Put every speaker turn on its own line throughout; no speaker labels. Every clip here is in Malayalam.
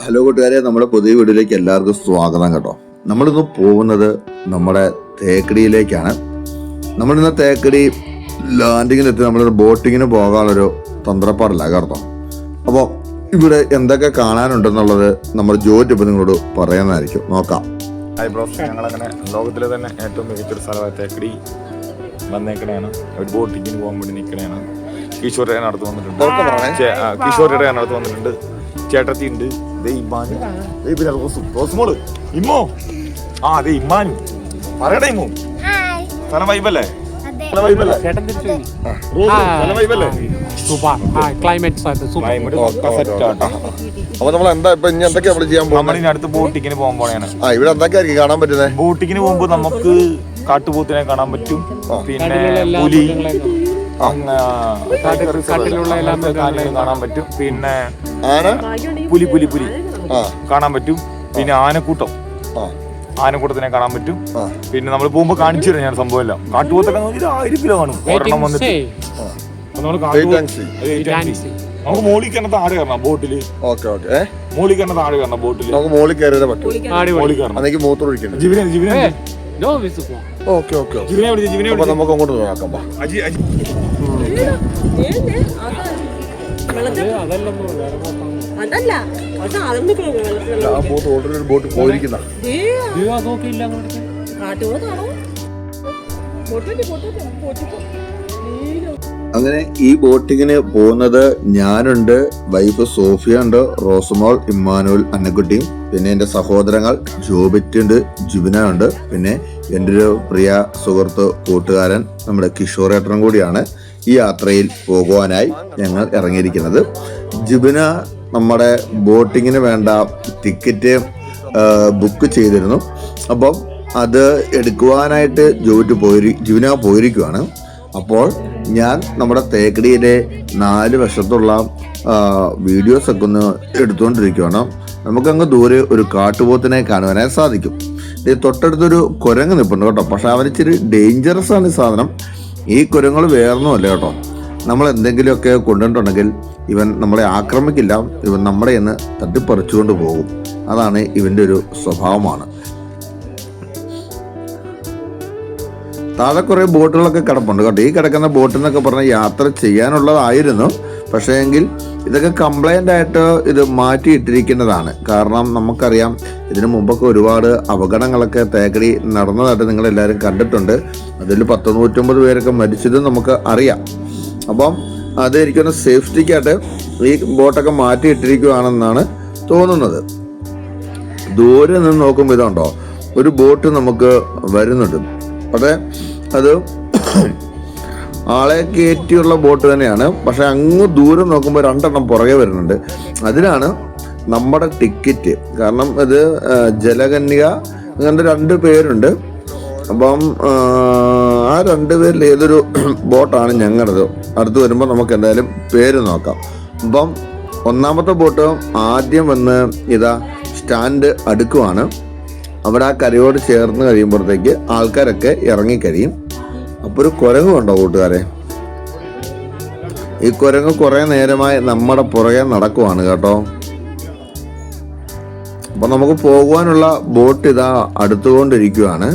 ഹലോ കൂട്ടുകാരെ, നമ്മുടെ പുതിയ വീഡിയോയിലേക്ക് എല്ലാവർക്കും സ്വാഗതം കേട്ടോ. നമ്മളിന്ന് പോകുന്നത് നമ്മുടെ തേക്കടിയിലേക്കാണ്. നമ്മളിന്ന് തേക്കടി ലാൻഡിങ്ങിലെത്തി നമ്മളിന്ന് ബോട്ടിങ്ങിന് പോകാനുള്ളൊരു തന്ത്രപ്പാടില്ല കേട്ടോ. അപ്പോൾ ഇവിടെ എന്തൊക്കെ കാണാനുണ്ടെന്നുള്ളത് നമ്മൾ ജോയിട്ട് ഇപ്പം നിങ്ങളോട് പറയുന്നതായിരിക്കും. നോക്കാം.
ഹായ് ബ്രോസ്, ഞങ്ങളങ്ങനെ ലോകത്തിലെ തന്നെ ഏറ്റവും മികച്ചൊരു സ്ഥലമായ തേക്കടി വന്നേക്കണേയാണ്. ഒരു ബോട്ടിങ്ങിന് പോകാൻ വേണ്ടി നിൽക്കണേയാണ്. കിഷോറിയുടെ അടുത്ത് വന്നിട്ടുണ്ട്. ചേട്ടത്തി ഉണ്ട്, റോസ്മോള്, ഇമ്മോ. ആ അതെ ഇമ്മാനു. പറയട്ടെ ഇമ്മോ, സ്ഥലം വൈബല്ലേ?
അപ്പൊ നമ്മൾ എന്താ ഇപ്പൊ ഇനി എന്തൊക്കെയാ ചെയ്യാൻ പോകുന്നത്?
നമ്മളിനി അടുത്ത് ബോട്ടിങ്ങിന് പോകാൻ പോണേയാണ്.
ഇവിടെ എന്തൊക്കെയായിരിക്കും കാണാൻ പറ്റുന്നത്?
ബോട്ടിങ്ങിന് പോകുമ്പോ നമുക്ക് കാട്ടുപോത്തിനെ കാണാൻ പറ്റും, പിന്നെ പുലി, കാണാൻ പറ്റും, പിന്നെ പുലി പുലി പുലി കാണാൻ പറ്റും, പിന്നെ ആനക്കൂട്ടത്തിനെ കാണാൻ പറ്റും. പിന്നെ നമ്മൾ പോകുമ്പോ കാണിച്ചു തരാം ഞാൻ സംഭവം എല്ലാം. കാട്ടുപോത്തൊക്കെ 1000 കിലോ കാണും ഒരെണ്ണം വന്നിട്ട്. നമുക്ക് മോളിൽ കയറുന്ന താഴെ കയറണം ബോട്ടില്. മോളിൽ കയറുന്ന താഴെ കയറണം ബോട്ടില്. നമുക്ക് മോളിൽ കയറിയതേ പറ്റും. മോളിൽ കയറണം. അതെനിക്ക് മൂത്രം ഒഴിക്കണം. ജീവനെ നമുക്ക് അങ്ങോട്ട് നോക്കാം. ബോട്ട് പോയിരിക്കുന്ന അങ്ങനെ ഈ ബോട്ടിങ്ങിന് പോകുന്നത് ഞാനുണ്ട്, വൈഫ് സോഫിയ ഉണ്ട്, റോസ്മോൾ, ഇമ്മാനുവൽ, അന്നക്കുട്ടിയും, പിന്നെ എൻ്റെ സഹോദരങ്ങൾ ജോബിറ്റ് ഉണ്ട്, ജുബിന ഉണ്ട്, പിന്നെ എൻ്റെ ഒരു പ്രിയ സുഹൃത്ത് കൂട്ടുകാരൻ നമ്മുടെ കിഷോറേട്ടനും കൂടിയാണ് ഈ യാത്രയിൽ പോകുവാനായി ഞങ്ങൾ ഇറങ്ങിയിരിക്കുന്നത്. ജുബിന നമ്മുടെ ബോട്ടിങ്ങിന് വേണ്ട ടിക്കറ്റ് ബുക്ക് ചെയ്തിരുന്നു. അപ്പം അത് എടുക്കുവാനായിട്ട് ജുബിന പോയിരിക്കുവാണ്. അപ്പോൾ ഞാൻ നമ്മുടെ തേക്കടിയിലെ 4 വശത്തുള്ള വീഡിയോസ് ഒക്കെ ഒന്ന് എടുത്തുകൊണ്ടിരിക്കുകയാണ്. നമുക്കങ്ങ് ദൂരെ ഒരു കാട്ടുപോത്തിനെ കാണുവാനായി സാധിക്കും. തൊട്ടടുത്തൊരു കുരങ്ങ് നിൽപ്പുണ്ട് കേട്ടോ. പക്ഷെ അവനിച്ചിരി ഡേഞ്ചറസ് ആണ് ഈ സാധനം. ഈ കുരങ്ങൾ വേറൊന്നുമല്ല കേട്ടോ. നമ്മൾ എന്തെങ്കിലുമൊക്കെ കൊണ്ടുവന്നിട്ടുണ്ടെങ്കിൽ ഇവൻ നമ്മളെ ആക്രമിക്കില്ല, ഇവൻ നമ്മുടെ ഇന്ന് തട്ടിപ്പറിച്ചുകൊണ്ട് പോകും. അതാണ് ഇവൻ്റെ ഒരു സ്വഭാവമാണ്. താഴെ കുറേ ബോട്ടുകളൊക്കെ കിടപ്പുണ്ട് കേട്ടോ. ഈ കിടക്കുന്ന ബോട്ടിൽ നിന്നൊക്കെ പറഞ്ഞാൽ യാത്ര ചെയ്യാനുള്ളതായിരുന്നു. പക്ഷേ എങ്കിൽ ഇതൊക്കെ കംപ്ലൈൻ്റ് ആയിട്ട് ഇത് മാറ്റിയിട്ടിരിക്കുന്നതാണ്. കാരണം നമുക്കറിയാം, ഇതിനു മുമ്പൊക്കെ ഒരുപാട് അപകടങ്ങളൊക്കെ തേക്കടി നടന്നതായിട്ട് നിങ്ങളെല്ലാവരും കണ്ടിട്ടുണ്ട്. അതിൽ 199 പേരൊക്കെ മരിച്ചതും നമുക്ക് അറിയാം. അപ്പം അത് എനിക്കൊന്ന് സേഫ്റ്റിക്കായിട്ട് ഈ ബോട്ടൊക്കെ മാറ്റിയിട്ടിരിക്കുകയാണെന്നാണ് തോന്നുന്നത്. ദൂരെ നിന്ന് നോക്കുമ്പോൾ ഇതുണ്ടോ, ഒരു ബോട്ട് നമുക്ക് വരുന്നുണ്ട്. അത് ആളെ കയറ്റിയുള്ള ബോട്ട് തന്നെയാണ്. പക്ഷെ അങ്ങ് ദൂരം നോക്കുമ്പോൾ 2 എണ്ണം പുറകെ വരുന്നുണ്ട്. അതിനാണ് നമ്മുടെ ടിക്കറ്റ്. കാരണം ഇത് ജലകന്യക അങ്ങനത്തെ 2 പേരുണ്ട്. അപ്പം ആ 2 പേരിൽ ഏതൊരു ബോട്ടാണ് ഞങ്ങളുടേത്. അടുത്ത് വരുമ്പോൾ നമുക്ക് എന്തായാലും പേര് നോക്കാം. അപ്പം 1ാമത്തെ ബോട്ട് ആദ്യം വന്ന് സ്റ്റാൻഡ് അടുക്കുവാണ്. അവിടെ ആ കരയോട് ചേർന്ന് കഴിയുമ്പോഴത്തേക്ക് ആൾക്കാരൊക്കെ ഇറങ്ങിക്കഴിയും. അപ്പോൾ ഒരു കുരങ്ങ് ഉണ്ടോ കൂട്ടുകാരെ? ഈ കുരങ്ങ് കുറെ നേരമായി നമ്മുടെ പുറകെ നടക്കുവാണ് കേട്ടോ. അപ്പൊ നമുക്ക് പോകുവാനുള്ള ബോട്ട് അടുത്തുകൊണ്ടിരിക്കുവാണ്.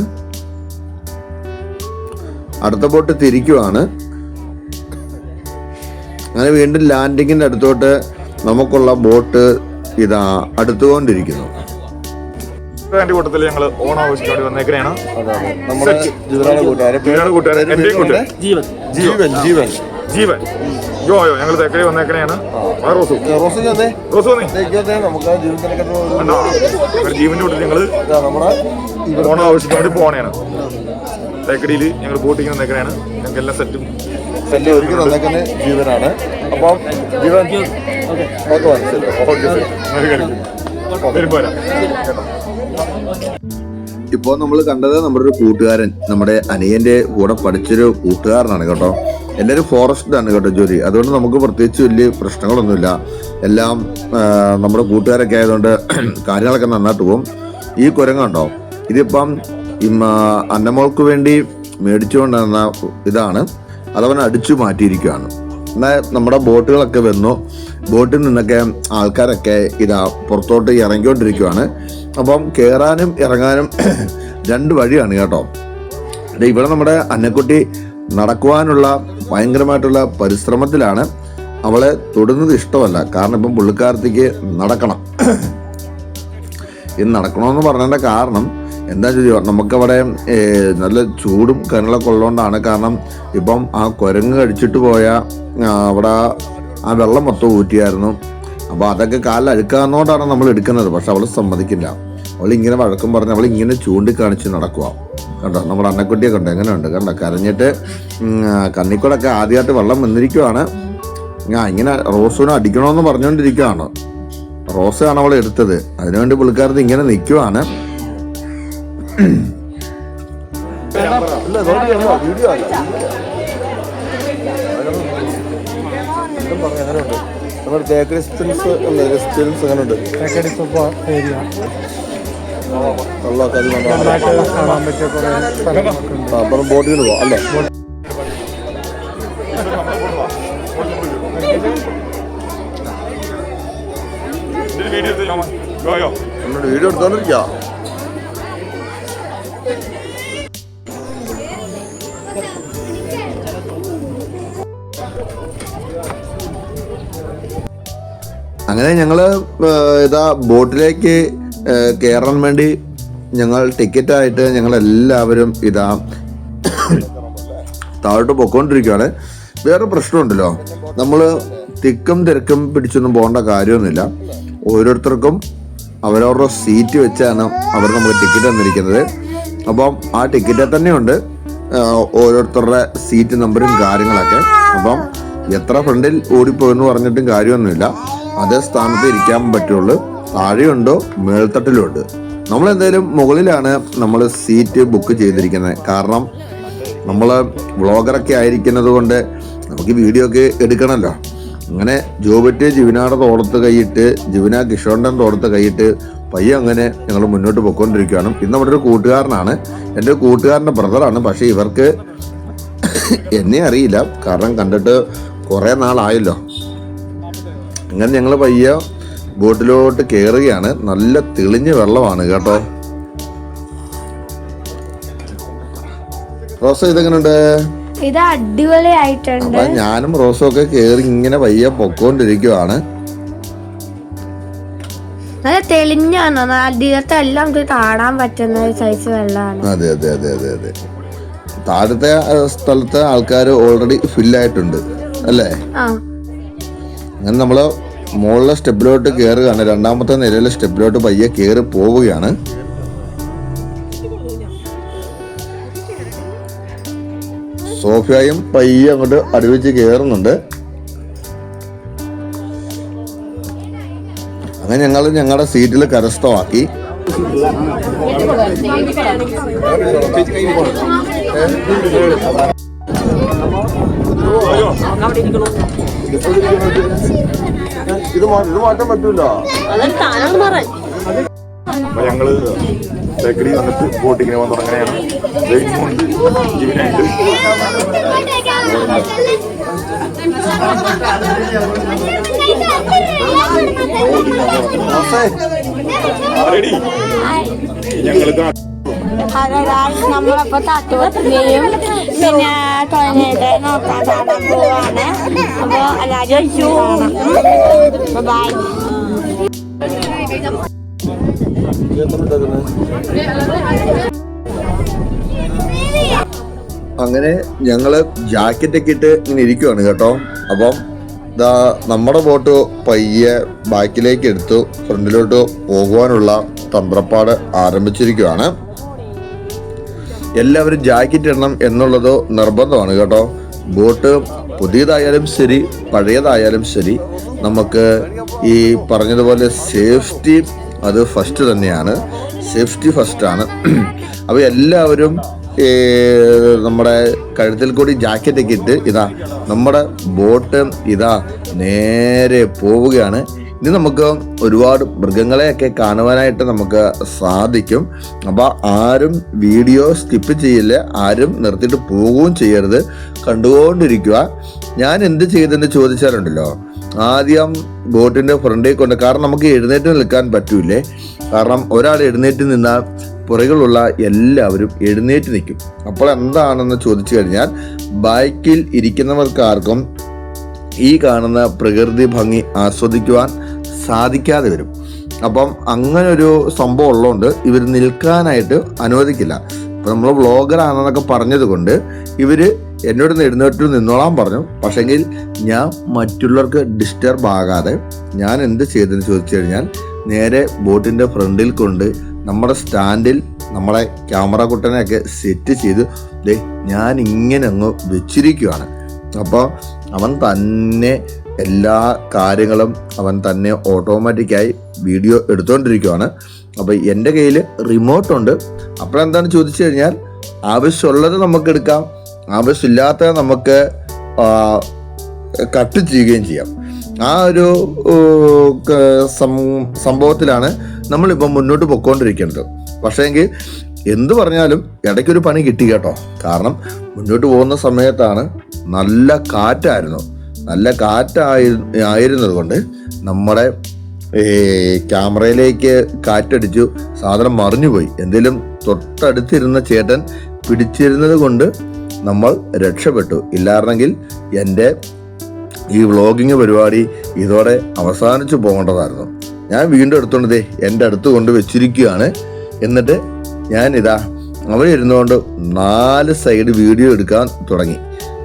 അടുത്ത ബോട്ട് തിരിക്കുവാണ്. അങ്ങനെ വീണ്ടും ലാൻഡിങ്ങിന്റെ അടുത്തോട്ട് നമുക്കുള്ള ബോട്ട് അടുത്തുകൊണ്ടിരിക്കുന്നു. കൂട്ടത്തിൽ ഞങ്ങൾ ഓണാഘോഷിക്കാൻ വേണ്ടി വന്നേക്കണേയാണ്. ജീവൻ ഞങ്ങൾ തേക്കടി വന്നേക്കണേയാണ്. ജീവന്റെ കൂട്ടത്തിൽ ഞങ്ങൾ ഓണാഘോഷിക്കാൻ വേണ്ടി പോകണേയാണ്. തേക്കടിയിൽ ഞങ്ങൾ ബോട്ടിങ്ങിന് വന്നേക്കണേയാണ്. ഞങ്ങൾക്ക് എല്ലാം സെറ്റ് ഒരുക്കി തന്നേക്കുന്ന ജീവനാണ്. അപ്പം ജീവൻ
ഇപ്പോൾ നമ്മൾ കണ്ടത് നമ്മുടെ ഒരു കൂട്ടുകാരൻ, നമ്മുടെ അനിയന്റെ കൂടെ പഠിച്ചൊരു കൂട്ടുകാരനാണ് കേട്ടോ. എല്ലാവരും ഫോറസ്റ്റിലാണ് കേട്ടോ ജോലി. അതുകൊണ്ട് നമുക്ക് പ്രത്യേകിച്ച് വലിയ പ്രശ്നങ്ങളൊന്നുമില്ല. എല്ലാം നമ്മുടെ കൂട്ടുകാരൊക്കെ ആയതുകൊണ്ട് കാര്യങ്ങളൊക്കെ നന്നായിട്ട് പോകും. ഈ കുരങ്ങുണ്ടോ, ഇതിപ്പം അന്നമോൾക്ക് വേണ്ടി മേടിച്ചുകൊണ്ടുവന്ന അതവൻ അടിച്ചു മാറ്റിയിരിക്കുകയാണ്. എന്നാൽ നമ്മുടെ ബോട്ടുകളൊക്കെ വന്നു. ബോട്ടിൽ നിന്നൊക്കെ ആൾക്കാരൊക്കെ ഇതാ പുറത്തോട്ട് ഇറങ്ങിക്കൊണ്ടിരിക്കുവാണ്. അപ്പം കയറാനും ഇറങ്ങാനും 2 വഴിയാണ് കേട്ടോ. ഇവിടെ നമ്മുടെ അന്നക്കുട്ടി നടക്കുവാനുള്ള ഭയങ്കരമായിട്ടുള്ള പരിശ്രമത്തിലാണ്. അവളെ തൊടുന്നത് ഇഷ്ടമല്ല, കാരണം ഇപ്പം പുള്ളിക്കാരത്തേക്ക് നടക്കണം. ഇത് നടക്കണമെന്ന് പറഞ്ഞതിൻ്റെ കാരണം എന്താ ചോദിച്ചാൽ നമുക്കവിടെ നല്ല ചൂടും കനലൊക്കെ ഉള്ളതുകൊണ്ടാണ്. കാരണം ഇപ്പം ആ കുരങ്ങ് കടിച്ചിട്ട് പോയ അവിടെ ആ വെള്ളം മൊത്തം ഊറ്റിയായിരുന്നു. അപ്പോൾ അതൊക്കെ കാലിൽ അഴുക്കാവുന്നതുകൊണ്ടാണ് നമ്മൾ എടുക്കുന്നത്. പക്ഷെ അവൾ സമ്മതിക്കില്ല. അവളിങ്ങനെ വഴക്കം പറഞ്ഞ് അവളിങ്ങനെ ചൂണ്ടിക്കാണിച്ച് നടക്കുക. കണ്ടോ നമ്മുടെ അന്നക്കുട്ടിയെ കണ്ടോ എങ്ങനെയുണ്ട്, കണ്ടോ കരഞ്ഞിട്ട് കണ്ണിക്കൂടൊക്കെ ആദ്യമായിട്ട് വെള്ളം വന്നിരിക്കുവാണ്. ഇങ്ങനെ റോസിനെ അടിക്കണമെന്ന് പറഞ്ഞുകൊണ്ടിരിക്കുകയാണ്. റോസാണ് അവൾ എടുത്തത്. അതിനുവേണ്ടി പുള്ളിക്കാരത്ത് ഇങ്ങനെ നിൽക്കുവാണ്. ബോട്ടിൽ പോവാം അല്ലേ? വീഡിയോ എടുത്തോണ്ടിരിക്കാം. അങ്ങനെ ഞങ്ങള് ഇതാ ബോട്ടിലേക്ക് കയറാൻ വേണ്ടി ഞങ്ങൾ ടിക്കറ്റായിട്ട് ഞങ്ങളെല്ലാവരും ഇതാ താഴോട്ട് പൊക്കോണ്ടിരിക്കുകയാണ്. വേറെ പ്രശ്നമുണ്ടല്ലോ, നമ്മൾ തിക്കും തിരക്കും പിടിച്ചൊന്നും പോകേണ്ട കാര്യമൊന്നുമില്ല. ഓരോരുത്തർക്കും അവരവരുടെ സീറ്റ് വെച്ചാണ് അവർ നമുക്ക് ടിക്കറ്റ് തന്നിരിക്കുന്നത്. അപ്പം ആ ടിക്കറ്റിൽ തന്നെയുണ്ട് ഓരോരുത്തരുടെ സീറ്റ് നമ്പറും കാര്യങ്ങളൊക്കെ. അപ്പം എത്ര ഫ്രണ്ടിൽ ഓടിപ്പോയെന്ന് പറഞ്ഞിട്ടും കാര്യമൊന്നുമില്ല. അതേ സ്ഥാനത്ത് ഇരിക്കാൻ പറ്റുള്ളൂ. താഴെയുണ്ടോ മേൽത്തട്ടിലും ഉണ്ട്. നമ്മളെന്തായാലും മുകളിലാണ് നമ്മൾ സീറ്റ് ബുക്ക് ചെയ്തിരിക്കുന്നത്. കാരണം നമ്മൾ വ്ളോഗറൊക്കെ ആയിരിക്കുന്നത് കൊണ്ട് നമുക്ക് വീഡിയോ ഒക്കെ എടുക്കണമല്ലോ. അങ്ങനെ ജോബറ്റ് ജിവിനാടെ തോളത്ത് കൈയിട്ട്, ജിവിന കിഷോറിൻ്റെ തോളത്ത് കൈയിട്ട് പയ്യെ അങ്ങനെ ഞങ്ങൾ മുന്നോട്ട് പോയിക്കൊണ്ടിരിക്കുകയാണ്. ഇന്ന് നമ്മുടെ ഒരു കൂട്ടുകാരനാണ്, എൻ്റെ കൂട്ടുകാരൻ്റെ ബ്രദറാണ്. പക്ഷേ ഇവർക്ക് എന്നെ അറിയില്ല, കാരണം കണ്ടിട്ട് കുറേ നാളായല്ലോ. അങ്ങനെ ഞങ്ങൾ പയ്യെ ബോട്ടിലോട്ട് കയറുകയാണ്. നല്ല തെളിഞ്ഞ വെള്ളമാണ് കേട്ടോ. റോസ ഇതെങ്ങനെയുണ്ട്?
ഇത് അടിപൊളിയായിട്ടുണ്ട്.
അപ്പൊ ഞാനും റോസും ഒക്കെ കയറി ഇങ്ങനെ പയ്യെ പൊക്കോണ്ടിരിക്കുവാണ്.
നല്ല തെളിഞ്ഞാണ്, അടിയത്തെ എല്ലാം കാണാൻ പറ്റുന്ന സൈസ് വെള്ളമാണ്.
അതെ അതെ അതെ അതെ അതെ. താഴത്തെ സ്ഥലത്ത് ആൾക്കാർ ഓൾറെഡി ഫില്ലായിട്ടുണ്ട് അല്ലേ? അങ്ങനെ നമ്മള് മുകളിലെ സ്റ്റെപ്പിലോട്ട് കയറുകയാണ്. 2ാമത്തെ നിലയിലെ സ്റ്റെപ്പിലോട്ട് പയ്യെ കയറി പോവുകയാണ്. സോഫിയയും പയ്യെ അങ്ങോട്ട് അടുപ്പിച്ച് കയറുന്നുണ്ട്. അങ്ങനെ ഞങ്ങൾ ഞങ്ങളുടെ സീറ്റിൽ കരസ്ഥമാക്കി. ഇത് മാറ്റാൻ പറ്റൂല.
അപ്പൊ ഞങ്ങള് തേക്കടി വന്നിട്ട് ബോട്ടിങ്ങിന് വന്നു തുടങ്ങനെയാണ്. ജീവനായിട്ട് റെഡി ഞങ്ങള്
നമ്മളപ്പോ തട്ടുവത്തിനെയും പിന്നെ ടോയ്ലറ്റ് നോക്കാൻ ചാടാൻ പോവാണ്. അപ്പൊ എല്ലാവരും ബൈ.
അങ്ങനെ ഞങ്ങള് ജാക്കറ്റൊക്കെ ഇട്ട് ഇങ്ങനെ ഇരിക്കുവാണ് കേട്ടോ. അപ്പം ഇതാ നമ്മുടെ ബോട്ട് പയ്യെ ബാക്കിലേക്ക് എടുത്തു ഫ്രണ്ടിലോട്ട് പോകുവാനുള്ള തന്ത്രപ്പാട് ആരംഭിച്ചിരിക്കുവാണ്. എല്ലാവരും ജാക്കറ്റ് ഇടണം എന്നുള്ളത് നിർബന്ധമാണ് കേട്ടോ. ബോട്ട് പുതിയതായാലും ശരി പഴയതായാലും ശരി, നമുക്ക് ഈ പറഞ്ഞതുപോലെ സേഫ്റ്റി അത് ഫസ്റ്റ് തന്നെയാണ്. സേഫ്റ്റി ഫസ്റ്റാണ്. അപ്പോൾ എല്ലാവരും നമ്മുടെ കഴുത്തിൽ കൂടി ജാക്കറ്റൊക്കെ ഇട്ട് ഇതാ നമ്മുടെ ബോട്ട് ഇതാ നേരെ പോവുകയാണ്. ഇനി നമുക്ക് ഒരുപാട് മൃഗങ്ങളെയൊക്കെ കാണുവാനായിട്ട് നമുക്ക് സാധിക്കും. അപ്പോൾ ആരും വീഡിയോ സ്കിപ്പ് ചെയ്യില്ല, ആരും നിർത്തിയിട്ട് പോവുകയും ചെയ്യരുത്, കണ്ടുകൊണ്ടിരിക്കുക. ഞാൻ എന്ത് ചെയ്തെന്ന് ചോദിച്ചാലുണ്ടല്ലോ, ആദ്യം ബോട്ടിന്റെ ഫ്രണ്ടിൽ കൊണ്ട്, കാരണം നമുക്ക് എഴുന്നേറ്റ് നിൽക്കാൻ പറ്റൂലേ, കാരണം ഒരാൾ എഴുന്നേറ്റ് നിന്നാൽ പുറകിലുള്ള എല്ലാവരും എഴുന്നേറ്റ് നിൽക്കും. അപ്പോൾ എന്താണെന്ന് ചോദിച്ചു കഴിഞ്ഞാൽ, ബൈക്കിൽ ഇരിക്കുന്നവർക്കാർക്കും ഈ കാണുന്ന പ്രകൃതി ഭംഗി ആസ്വദിക്കുവാൻ സാധിക്കാതെ വരും. അപ്പം അങ്ങനെ ഒരു സംഭവം ഉള്ളതുകൊണ്ട് ഇവർ നിൽക്കാനായിട്ട് അനുവദിക്കില്ല. അപ്പം നമ്മൾ വ്ളോഗറാണെന്നൊക്കെ പറഞ്ഞത് കൊണ്ട് ഇവർ എന്നോട് എഴുന്നേറ്റ് നിന്നോളാൻ പറഞ്ഞു. പക്ഷെങ്കിൽ ഞാൻ മറ്റുള്ളവർക്ക് ഡിസ്റ്റർബ് ആകാതെ ഞാൻ എന്ത് ചെയ്തെന്ന് ചോദിച്ചു കഴിഞ്ഞാൽ, നേരെ ബോട്ടിൻ്റെ ഫ്രണ്ടിൽ കൊണ്ട് നമ്മുടെ സ്റ്റാൻഡിൽ നമ്മളെ ക്യാമറ കുട്ടനെയൊക്കെ സെറ്റ് ചെയ്ത് ഞാൻ ഇങ്ങനെ അങ്ങ് വെച്ചിരിക്കുകയാണ്. അപ്പോൾ അവൻ തന്നെ എല്ലാ കാര്യങ്ങളും അവൻ തന്നെ ഓട്ടോമാറ്റിക്കായി വീഡിയോ എടുത്തുകൊണ്ടിരിക്കുകയാണ്. അപ്പോൾ എൻ്റെ കയ്യിൽ റിമോട്ടുണ്ട്. അപ്പോഴെന്താണെന്ന് ചോദിച്ചു കഴിഞ്ഞാൽ, ആവശ്യമുള്ളത് നമുക്ക് എടുക്കാം, ആവശ്യമില്ലാത്തത് നമുക്ക് കട്ട് ചെയ്യുകയും ചെയ്യാം. ആ ഒരു സംഭവത്തിലാണ് നമ്മളിപ്പം മുന്നോട്ട് പൊയ്ക്കൊണ്ടിരിക്കുന്നത്. പക്ഷേങ്കിൽ എന്തു പറഞ്ഞാലും ഇടയ്ക്കൊരു പണി കിട്ടി കേട്ടോ. കാരണം മുന്നോട്ട് പോകുന്ന സമയത്താണ് നല്ല കാറ്റായിരുന്നു. നല്ല കാറ്റായിരുന്നത് കൊണ്ട് നമ്മുടെ ക്യാമറയിലേക്ക് കാറ്റടിച്ചു, സാധനം മറിഞ്ഞുപോയി. എന്തെങ്കിലും തൊട്ടടുത്തിരുന്ന ചേട്ടൻ പിടിച്ചിരുന്നത് കൊണ്ട് നമ്മൾ രക്ഷപ്പെട്ടു. ഇല്ലായിരുന്നെങ്കിൽ എൻ്റെ ഈ വ്ളോഗിങ് പരിപാടി ഇതോടെ അവസാനിച്ചു പോകേണ്ടതായിരുന്നു. ഞാൻ വീണ്ടും എടുത്തോണ്ട് എൻ്റെ അടുത്ത് കൊണ്ട് വെച്ചിരിക്കുകയാണ്. എന്നിട്ട് ഞാനിതാ അവിടെ ഇരുന്നുകൊണ്ട് 4 സൈഡ് വീഡിയോ എടുക്കാൻ തുടങ്ങി.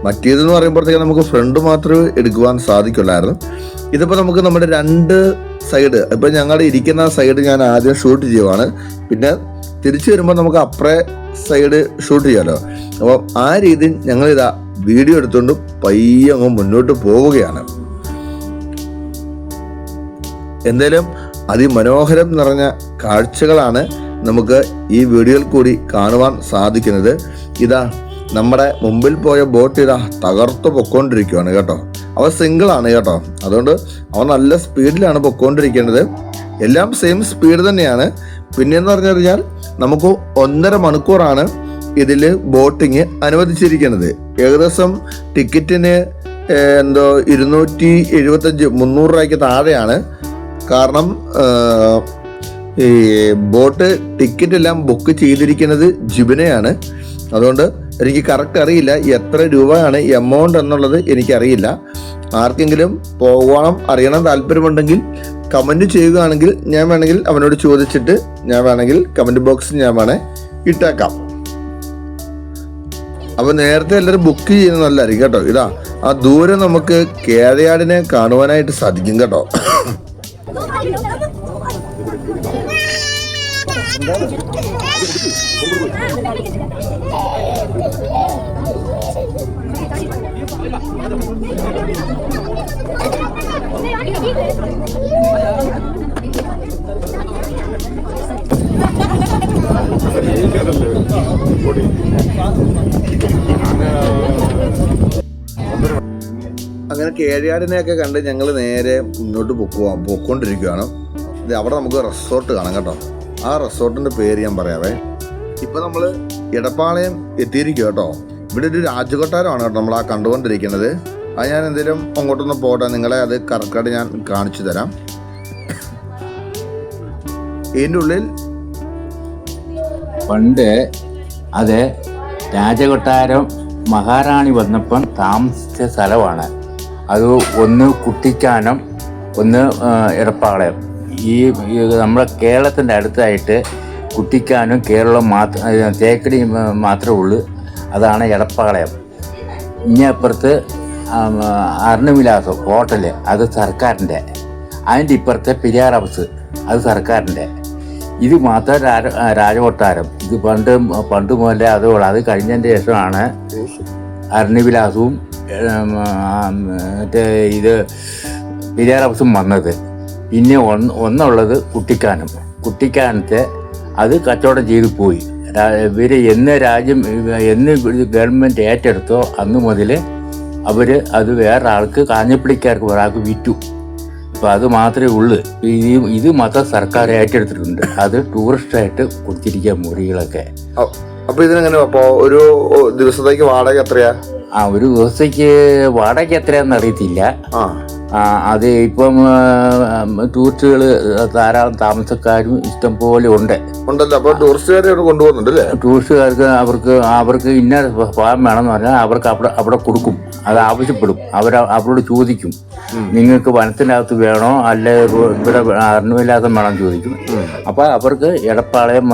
മറ്റേതെന്ന് പറയുമ്പോഴത്തേക്ക് നമുക്ക് ഫ്രണ്ട് മാത്രമേ എടുക്കുവാൻ സാധിക്കുള്ളായിരുന്നു. ഇതിപ്പോൾ നമുക്ക് നമ്മുടെ 2 സൈഡ്, ഇപ്പം ഞങ്ങളുടെ ഇരിക്കുന്ന സൈഡ് ഞാൻ ആദ്യം ഷൂട്ട് ചെയ്യുവാണ്. പിന്നെ തിരിച്ചു വരുമ്പോൾ നമുക്ക് അപ്പുറേ സൈഡ് ഷൂട്ട് ചെയ്യാമല്ലോ. അപ്പോൾ ആ രീതിയിൽ ഞങ്ങളിതാ വീഡിയോ എടുത്തുകൊണ്ട് പയ്യെ അങ്ങ് മുന്നോട്ട് പോവുകയാണ്. എന്തായാലും അതിമനോഹരം നിറഞ്ഞ കാഴ്ചകളാണ് നമുക്ക് ഈ വീഡിയോയിൽ കൂടി കാണുവാൻ സാധിക്കുന്നത്. ഇതാ നമ്മുടെ മുമ്പിൽ പോയ ബോട്ട് ഇതാ തകർത്ത് പൊക്കോണ്ടിരിക്കുകയാണ് കേട്ടോ. അവ സിംഗിളാണ് കേട്ടോ, അതുകൊണ്ട് അവൻ നല്ല സ്പീഡിലാണ് പൊക്കോണ്ടിരിക്കേണ്ടത്. എല്ലാം സെയിം സ്പീഡ് തന്നെയാണ്. പിന്നെയെന്ന് പറഞ്ഞു കഴിഞ്ഞാൽ നമുക്ക് 1.5 മണിക്കൂറാണ് ഇതിൽ ബോട്ടിങ് അനുവദിച്ചിരിക്കുന്നത്. ഏകദേശം ടിക്കറ്റിന് 275 300 രൂപയ്ക്ക് താഴെയാണ്. കാരണം ഈ ബോട്ട് ടിക്കറ്റ് എല്ലാം ബുക്ക് ചെയ്തിരിക്കുന്നത് ജിബിനെയാണ്. അതുകൊണ്ട് എനിക്ക് കറക്റ്റ് അറിയില്ല എത്ര രൂപയാണ് എമൗണ്ട് എന്നുള്ളത് എനിക്കറിയില്ല. ആർക്കെങ്കിലും പോകണം അറിയണം താല്പര്യമുണ്ടെങ്കിൽ കമൻറ്റ് ചെയ്യുകയാണെങ്കിൽ ഞാൻ വേണമെങ്കിൽ അവനോട് ചോദിച്ചിട്ട് ഞാൻ വേണമെങ്കിൽ കമൻറ്റ് ബോക്സിൽ ഞാൻ ഇട്ടേക്കാം. അപ്പോൾ നേരത്തെ എല്ലാവരും ബുക്ക് ചെയ്യുന്നതല്ലായിരിക്കും കേട്ടോ. ഇതാ ആ ദൂരം നമുക്ക് കേരയാടിനെ കാണുവാനായിട്ട് സാധിക്കും കേട്ടോ. അങ്ങനെ കേരയാടിനെയൊക്കെ കണ്ട് ഞങ്ങൾ നേരെ മുന്നോട്ട് പൊക്കോണ്ടിരിക്കുകയാണ്. ഇത് അവിടെ നമുക്ക് റിസോർട്ട് കാണാം കേട്ടോ. ആ റിസോർട്ടിന്റെ പേര് ഞാൻ പറയാവേ. ഇപ്പൊ നമ്മൾ ഇടപ്പാളയം എത്തിയിരിക്കും കേട്ടോ. ഇവിടെ ഒരു രാജകൊട്ടാരമാണ് കേട്ടോ നമ്മൾ ആ കണ്ടുകൊണ്ടിരിക്കുന്നത്. അത് ഞാൻ എന്തെങ്കിലും അങ്ങോട്ടൊന്ന് പോട്ടെ, നിങ്ങളെ അത് കറക്റ്റായിട്ട് ഞാൻ കാണിച്ചു തരാം. ഇതിൻ്റെ ഉള്ളിൽ
പണ്ട് അത് രാജകൊട്ടാരം മഹാറാണി വന്നപ്പം താമസിച്ച സ്ഥലമാണ്. അത് ഒന്ന് കുട്ടിക്കാനം, ഒന്ന് ഇടപ്പാളയം. ഈ നമ്മുടെ കേരളത്തിൻ്റെ അടുത്തായിട്ട് കുട്ടിക്കാനും കേരളം തേക്കടി മാത്രമേ ഉള്ളൂ. അതാണ് ഇടപ്പാളയം. ഇങ്ങപ്പുറത്ത് അർണവിലാസം ഹോട്ടല്, അത് സർക്കാരിൻ്റെ. അതിൻ്റെ ഇപ്പുറത്തെ പെരിയാർ ഹൗസ്, അത് സർക്കാരിൻ്റെ. ഇത് മാത്രം രാജകൊട്ടാരം. ഇത് പണ്ട് മുതലേ അതുകൊണ്ട് അത് കഴിഞ്ഞതിൻ്റെ ശേഷമാണ് അർണവിലാസവും ഇത് പെരിയാർ ഹൗസും വന്നത്. പിന്നെ ഒന്നുള്ളത് കുട്ടിക്കാനത്തെ അത് കച്ചവടം ചെയ്തു പോയി. ഇവർ എന്ന് ഗവൺമെൻറ് ഏറ്റെടുത്തോ അന്ന് മുതൽ അവർ അത് വേറെ ആൾക്ക് കാഞ്ഞപ്പള്ളിക്കാർക്ക് ഒരാൾക്ക് വിറ്റു. ഇപ്പം അത് മാത്രമേ ഉള്ളൂ. ഇത് മൊത്തം സർക്കാർ ഏറ്റെടുത്തിട്ടുണ്ട്. അത് ടൂറിസ്റ്റായിട്ട് കൊടുത്തിരിക്കുക മുറികളൊക്കെ.
അപ്പൊ ഇതിനെങ്ങനെ അപ്പൊ ഒരു ദിവസത്തേക്ക് വാടക എത്രയാ?
ഒരു ദിവസത്തേക്ക് വാടക എത്രയാണെന്ന് അറിയത്തില്ല. അത് ഇപ്പം ടൂറിസ്റ്റുകൾ ധാരാളം താമസക്കാരും ഇഷ്ടം പോലെ
ഉണ്ടല്ലോ. അപ്പൊ ടൂറിസ്റ്റുകാരെ കൊണ്ടുപോകുന്നുണ്ടല്ലേ?
ടൂറിസ്റ്റുകാർക്ക് അവർക്ക് ഇന്ന ഫാം വേണമെന്ന് പറഞ്ഞാൽ അവർക്ക് അവിടെ കൊടുക്കും. അത് ആവശ്യപ്പെടും. അവരോട് ചോദിക്കും, നിങ്ങൾക്ക് വനത്തിനകത്ത് വേണോ അല്ലെ ഇവിടെ അറിവില്ലാത്ത വേണം ചോദിക്കും. അപ്പൊ അവർക്ക് എടപ്പാളയം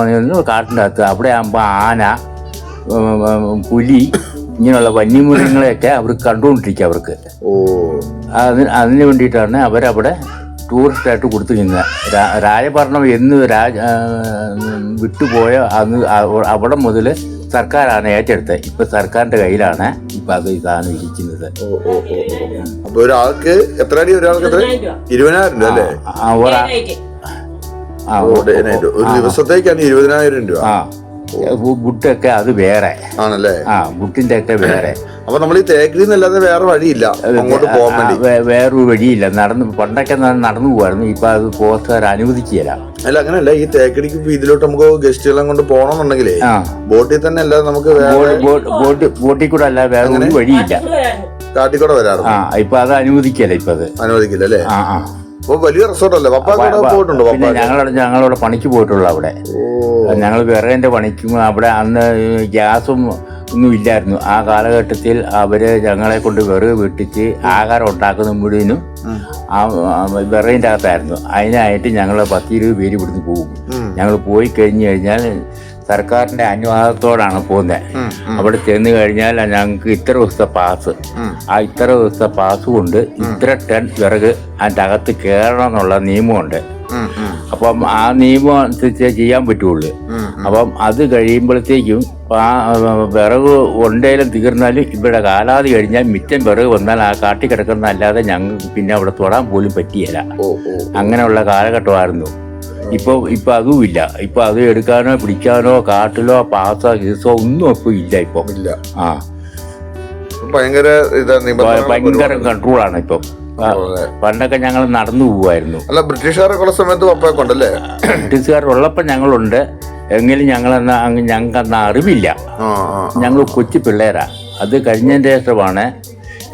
കാട്ടിൻ്റെ അകത്ത് അവിടെ ആകുമ്പോൾ ആന, പുലി, ഇങ്ങനെയുള്ള വന്യമൃഗങ്ങളെയൊക്കെ അവർക്ക് കണ്ടുകൊണ്ടിരിക്കുക. അവർക്ക് അതിന് വേണ്ടിയിട്ടാണ് അവരവിടെ ടൂറിസ്റ്റായിട്ട് കൊടുത്തിരിക്കുന്നത്. രാജഭരണം എന്ന് വിട്ടുപോയ അന്ന് അവിടെ മുതൽ സർക്കാരാണ് ഏറ്റെടുത്തത്. ഇപ്പൊ സർക്കാരിന്റെ കയ്യിലാണ് ഇപ്പൊ അത് ഇതാണ് ഇരിക്കുന്നത്.
അപ്പൊ ഒരാൾക്ക് എത്ര അടി? ഒരാൾക്ക് 20,000 രൂപ അല്ലേ? ഒരു ദിവസത്തേക്കാണ് 20,000 രൂപ.
ബുട്ടൊക്കെ അത് വേറെ
ആണല്ലേ?
ബുട്ടിന്റെ ഒക്കെ വേറെ.
അപ്പൊ നമ്മൾ ഈ തേക്കടി എന്നല്ലാതെ വേറെ വഴിയില്ല അങ്ങോട്ട് പോകാൻ വേണ്ടി?
വേറൊരു വഴിയില്ല. പണ്ടൊക്കെ നടന്നു പോകുമായിരുന്നു. ഇപ്പൊ അത് പോസ്റ്റുകാർ അനുവദിക്കുകയില്ല.
അല്ല, അങ്ങനെയല്ല. ഈ തേക്കടിക്ക് ഇതിലോട്ട് നമുക്ക് ഗസ്റ്റുകളെ കൊണ്ട് പോകണമെന്നുണ്ടെങ്കിലേ ബോട്ടിൽ തന്നെ അല്ലാതെ നമുക്ക്
ബോട്ടിൽ കൂടെ അല്ല വേറെ ഒരു വഴിയില്ല.
കാട്ടിക്കൂടെ വരാറ്.
ഇപ്പൊ അത് അനുവദിക്കല്ല. ഇപ്പൊ അത്
അനുവദിക്കില്ല അല്ലേ? അപ്പൊ വലിയ റിസോർട്ട് അല്ലേ? പപ്പ പോയിട്ടുണ്ടോ?
ഞങ്ങളവിടെ പണിക്ക് പോയിട്ടുള്ളൂ. അവിടെ ഞങ്ങൾ വിറകിന്റെ പണിക്കും അവിടെ അന്ന് ഗ്യാസും ഒന്നും ഇല്ലായിരുന്നു. ആ കാലഘട്ടത്തിൽ അവര് ഞങ്ങളെ കൊണ്ട് വിറക് വെട്ടിച്ച് ആഹാരം ഉണ്ടാക്കുന്ന മുഴുവനും വിറകിൻ്റെ അകത്തായിരുന്നു. അതിനായിട്ട് ഞങ്ങൾ 10-20 പേര് ഇവിടുന്ന് പോകും. ഞങ്ങൾ പോയി കഴിഞ്ഞു കഴിഞ്ഞാൽ സർക്കാരിന്റെ അനുവാദത്തോടാണ് പോകുന്നത്. അവിടെ ചെന്ന് കഴിഞ്ഞാൽ ഞങ്ങൾക്ക് ഇത്ര ദിവസത്തെ പാസ്, ഇത്ര ദിവസത്തെ പാസ് കൊണ്ട് ഇത്ര ടൺ വിറക് അതിൻ്റെ അകത്ത് കയറണം എന്നുള്ള നിയമമുണ്ട്. അപ്പം ആ നിയമം അനുസരിച്ച് ചെയ്യാൻ പറ്റുള്ളൂ. അപ്പം അത് കഴിയുമ്പോഴത്തേക്കും ആ വിറക് ഒണ്ടേലും തീർന്നാലും ഇവിടെ കാലാവധി കഴിഞ്ഞാൽ മിച്ചം വിറക് വന്നാൽ ആ കാട്ടി കിടക്കുന്നതല്ലാതെ ഞങ്ങൾക്ക് പിന്നെ അവിടെ തൊടാൻ പോലും പറ്റിയല്ല. അങ്ങനെയുള്ള കാലഘട്ടമായിരുന്നു. ഇപ്പൊ അതുമില്ല. ഇപ്പൊ അത് എടുക്കാനോ പിടിക്കാനോ കാട്ടിലോ പാസോ കേസോ ഒന്നും ഇപ്പൊ ഇല്ല. ഇപ്പൊ ഇല്ല. ഭയങ്കര കൺട്രോളാണ് ഇപ്പൊ. പണ്ടൊക്കെ ഞങ്ങൾ നടന്നു പോവായിരുന്നു.
അല്ല, ബ്രിട്ടീഷുകാരൊക്കെ സമയത്ത് പപ്പയൊക്കെ
ബ്രിട്ടീഷുകാരുള്ളപ്പോ ഞങ്ങളുണ്ട്. എങ്കിലും ഞങ്ങൾക്ക് അന്ന് അറിവില്ല. ഞങ്ങൾ കൊച്ചു പിള്ളേരാ. അത് കഴിഞ്ഞതിന് ശേഷമാണ്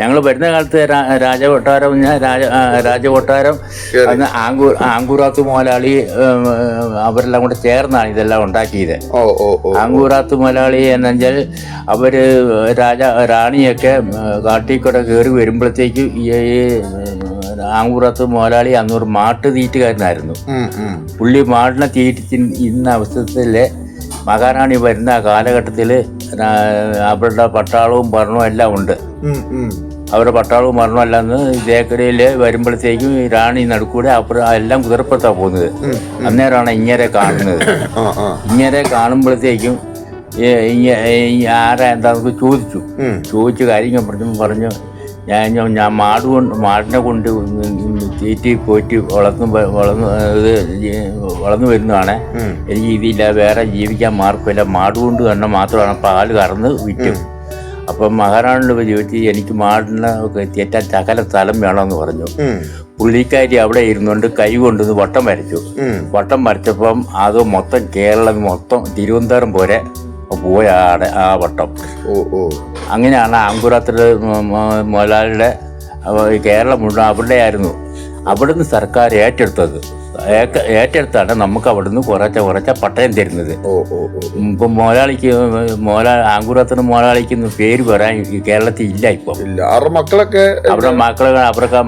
ഞങ്ങൾ വരുന്ന കാലത്ത് രാജകൊട്ടാരം അന്ന് ആങ്കൂറാത്ത് മുതലാളി അവരെല്ലാം കൂടെ ചേർന്നാണ് ഇതെല്ലാം ഉണ്ടാക്കിയത്. ആങ്കൂറാത്ത് മുതലാളി എന്ന് വെച്ചാൽ അവര് റാണിയൊക്കെ കാട്ടിക്കൂടെ കയറി വരുമ്പോഴത്തേക്ക് ഈ ആങ്കൂറാത്ത് മുതലാളി അന്നൊരു മാട്ട് തീറ്റുകാരനായിരുന്നു. പുള്ളി മാടിനെ തീറ്റിച്ചിരുന്ന അവസരത്തില് മഹാറാണി വരുന്ന കാലഘട്ടത്തിൽ അവരുടെ പട്ടാളവും ഭരണവും എല്ലാം ഉണ്ട്. അവരുടെ പട്ടാളവും ഭരണവും എല്ലാം തേക്കടിയിൽ വരുമ്പോഴത്തേക്കും റാണി നടുക്കൂടെ അപ്പുറം എല്ലാം കുതിരപ്പുറത്താണ് പോകുന്നത്. അന്നേരമാണ് ഇങ്ങനെ കാണുന്നത്. ഇങ്ങനെ കാണുമ്പോഴത്തേക്കും ആരാ എന്താണെന്ന് ചോദിച്ചു കാര്യങ്ങൾ പറഞ്ഞു ഞാൻ മാടിനെ കൊണ്ട് തീറ്റി പോയിട്ട് വളർന്നു വരുന്നതാണ്. എനിക്ക് ഇതില്ല, വേറെ ജീവിക്കാൻ മാർഗമില്ല. മാടുകൊണ്ട് തന്നെ മാത്രമാണ് പാല് കറന്ന് വിറ്റും. അപ്പം മഹാറാണിയോട് ചോദിച്ചു, എനിക്ക് മാടിനെ തീറ്റാൻ ചകല സ്ഥലം വേണമെന്ന് പറഞ്ഞു. പുള്ളിക്കാരി അവിടെ ഇരുന്നുകൊണ്ട് കൈ കൊണ്ടുവന്ന് വട്ടം വരച്ചു. വട്ടം വരച്ചപ്പം അത് മൊത്തം കേരളം മൊത്തം തിരുവനന്തപുരം പോലെ പോയാണ് ആ വട്ടം. അങ്ങനെയാണ് ആങ്കുറാത്തിലെ മുതലാളിയുടെ കേരളം മുഴുവൻ അവരുടെ ആയിരുന്നു. അവിടുന്ന് സർക്കാർ ഏറ്റെടുത്താണ് നമുക്ക് അവിടുന്ന് കുറച്ച പട്ടയം തരുന്നത്. ഇപ്പം ആങ്കുറാത്തിന് മുതലാളിക്ക് പേര് പറയാൻ കേരളത്തിൽ ഇല്ല. ഇപ്പം അവരുടെ